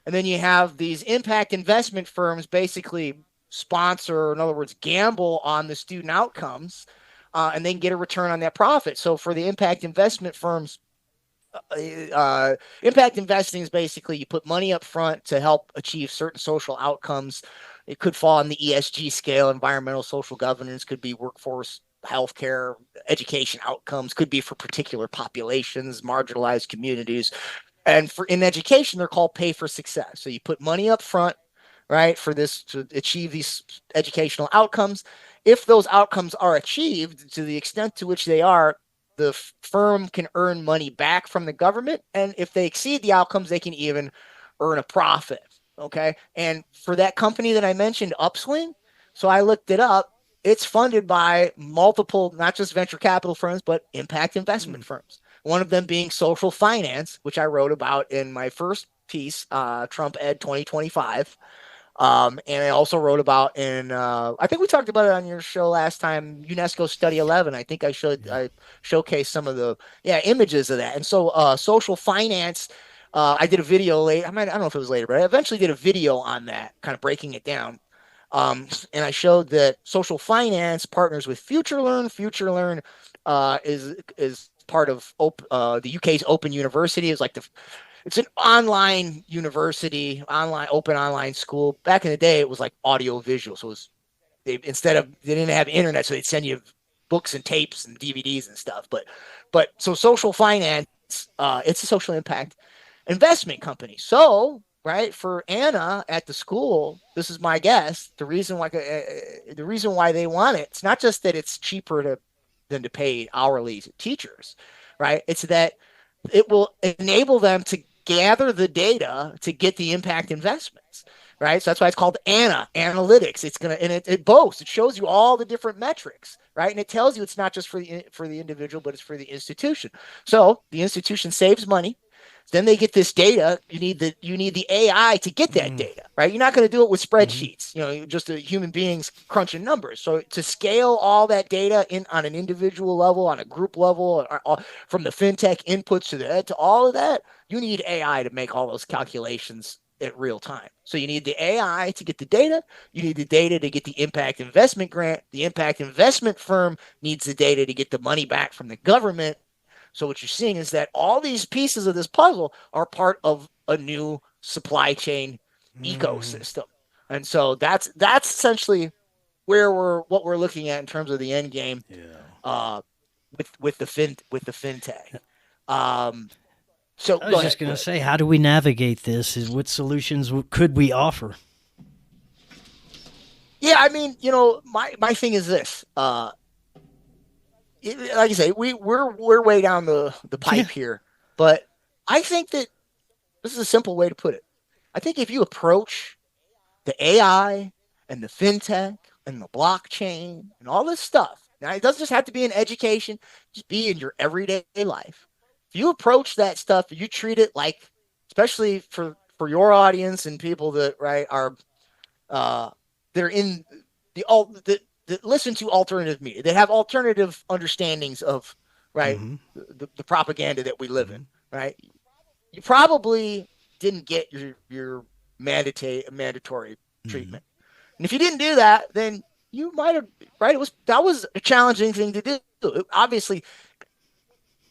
and then you have these impact investment firms basically sponsor, in other words, gamble on the student outcomes, and then get a return on that profit. So for the impact investment firms, impact investing is basically you put money up front to help achieve certain social outcomes. It could fall on the ESG scale, environmental, social governance, could be workforce, healthcare, education outcomes, could be for particular populations, marginalized communities. And in education, they're called pay for success. So you put money up front, right, for this to achieve these educational outcomes. If those outcomes are achieved to the extent to which they are, the firm can earn money back from the government. And if they exceed the outcomes, they can even earn a profit. Okay. And for that company that I mentioned, Upswing, so I looked it up. It's funded by multiple, not just venture capital firms, but impact investment firms. One of them being social finance, which I wrote about in my first piece, Trump Ed 2025. And I also wrote about in, I think we talked about it on your show last time, UNESCO Study 11. I think I showcased some of the images of that. And so social finance, I did a video late. I don't know if it was later, but I eventually did a video on that, kind of breaking it down. And I showed that social finance partners with FutureLearn. FutureLearn is part of the UK's Open University. It's an online university, open online school. Back in the day, it was like audio visual. So they didn't have internet, so they'd send you books and tapes and DVDs and stuff. But so social finance, it's a social impact investment company. So right, for Anna at the school, this is my guess. The reason why they want it, it's not just that it's cheaper than to pay hourly teachers, right? It's that it will enable them to gather the data to get the impact investments, right? So that's why it's called Anna Analytics. It's gonna it boasts. It shows you all the different metrics, right? And it tells you it's not just for the individual, but it's for the institution. So the institution saves money. Then they get this data. You need the AI to get that data, right? You're not going to do it with spreadsheets, just a human beings crunching numbers. So to scale all that data on an individual level, on a group level, from the fintech inputs to all of that, you need AI to make all those calculations at real time. So you need the AI to get the data. You need the data to get the impact investment grant. The impact investment firm needs the data to get the money back from the government. So what you're seeing is that all these pieces of this puzzle are part of a new supply chain ecosystem. And so that's essentially what we're looking at in terms of the end game with the fintech. So I was just going to say, how do we navigate this? What solutions could we offer? Yeah, I mean, my thing is this. Like I say, we're way down the pipe here, but I think that this is a simple way to put it. I think if you approach the AI and the fintech and the blockchain and all this stuff, now it doesn't just have to be in education, just be in your everyday life. If you approach that stuff, you treat it like, especially for your audience and people that are they're in that listen to alternative media, that have alternative understandings of the propaganda that we live in, right? You probably didn't get your mandatory treatment, and if you didn't do that, then you might have, right? That was a challenging thing to do. Obviously,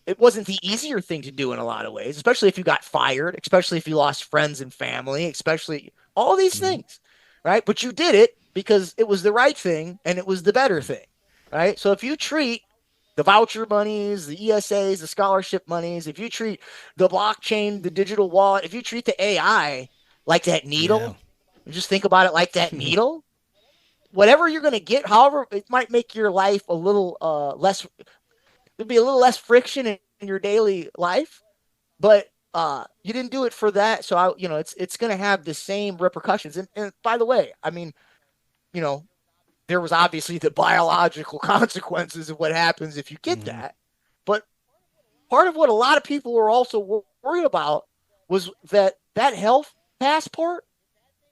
it wasn't the easier thing to do in a lot of ways, especially if you got fired, especially if you lost friends and family, especially all these things, right? But you did it because it was the right thing and it was the better thing, right? So if you treat the voucher monies, the ESAs, the scholarship monies, if you treat the blockchain, the digital wallet, if you treat the AI like that needle, just think about it like that needle, whatever you're going to get, however, it might make your life a little less, there'd be a little less friction in your daily life, but you didn't do it for that. So it's going to have the same repercussions. And by the way, I mean, there was obviously the biological consequences of what happens if you get that. But part of what a lot of people were also worried about was that health passport,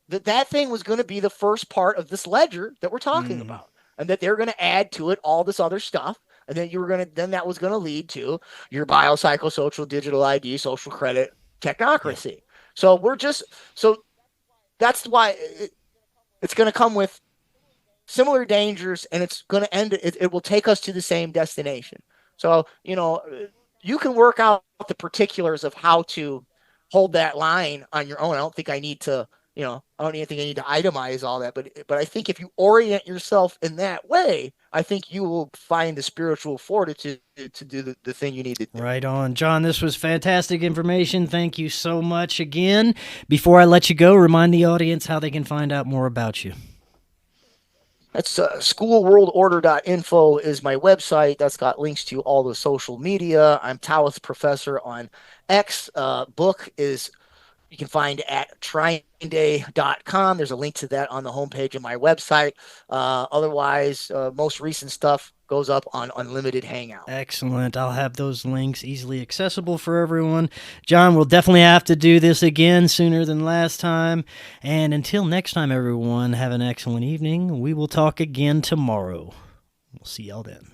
that thing was going to be the first part of this ledger that we're talking about, and that they're going to add to it all this other stuff. And then that was going to lead to your biopsychosocial digital ID, social credit technocracy. Yeah. So that's why it's going to come with similar dangers, and it's going to end. It will take us to the same destination. So you can work out the particulars of how to hold that line on your own. I don't think I need to, I don't even think I need to itemize all that, but I think if you orient yourself in that way, I think you will find the spiritual fortitude to do the thing you need to do. Right on. John, this was fantastic information. Thank you so much again. Before I let you go, remind the audience how they can find out more about you. That's schoolworldorder.info is my website. That's got links to all the social media. I'm Taoist Professor on X. Book is you can find at tryingday.com. There's a link to that on the homepage of my website. Otherwise, most recent stuff goes up on Unlimited Hangout. Excellent. I'll have those links easily accessible for everyone. John, we'll definitely have to do this again sooner than last time. And until next time, everyone, have an excellent evening. We will talk again tomorrow. We'll see y'all then.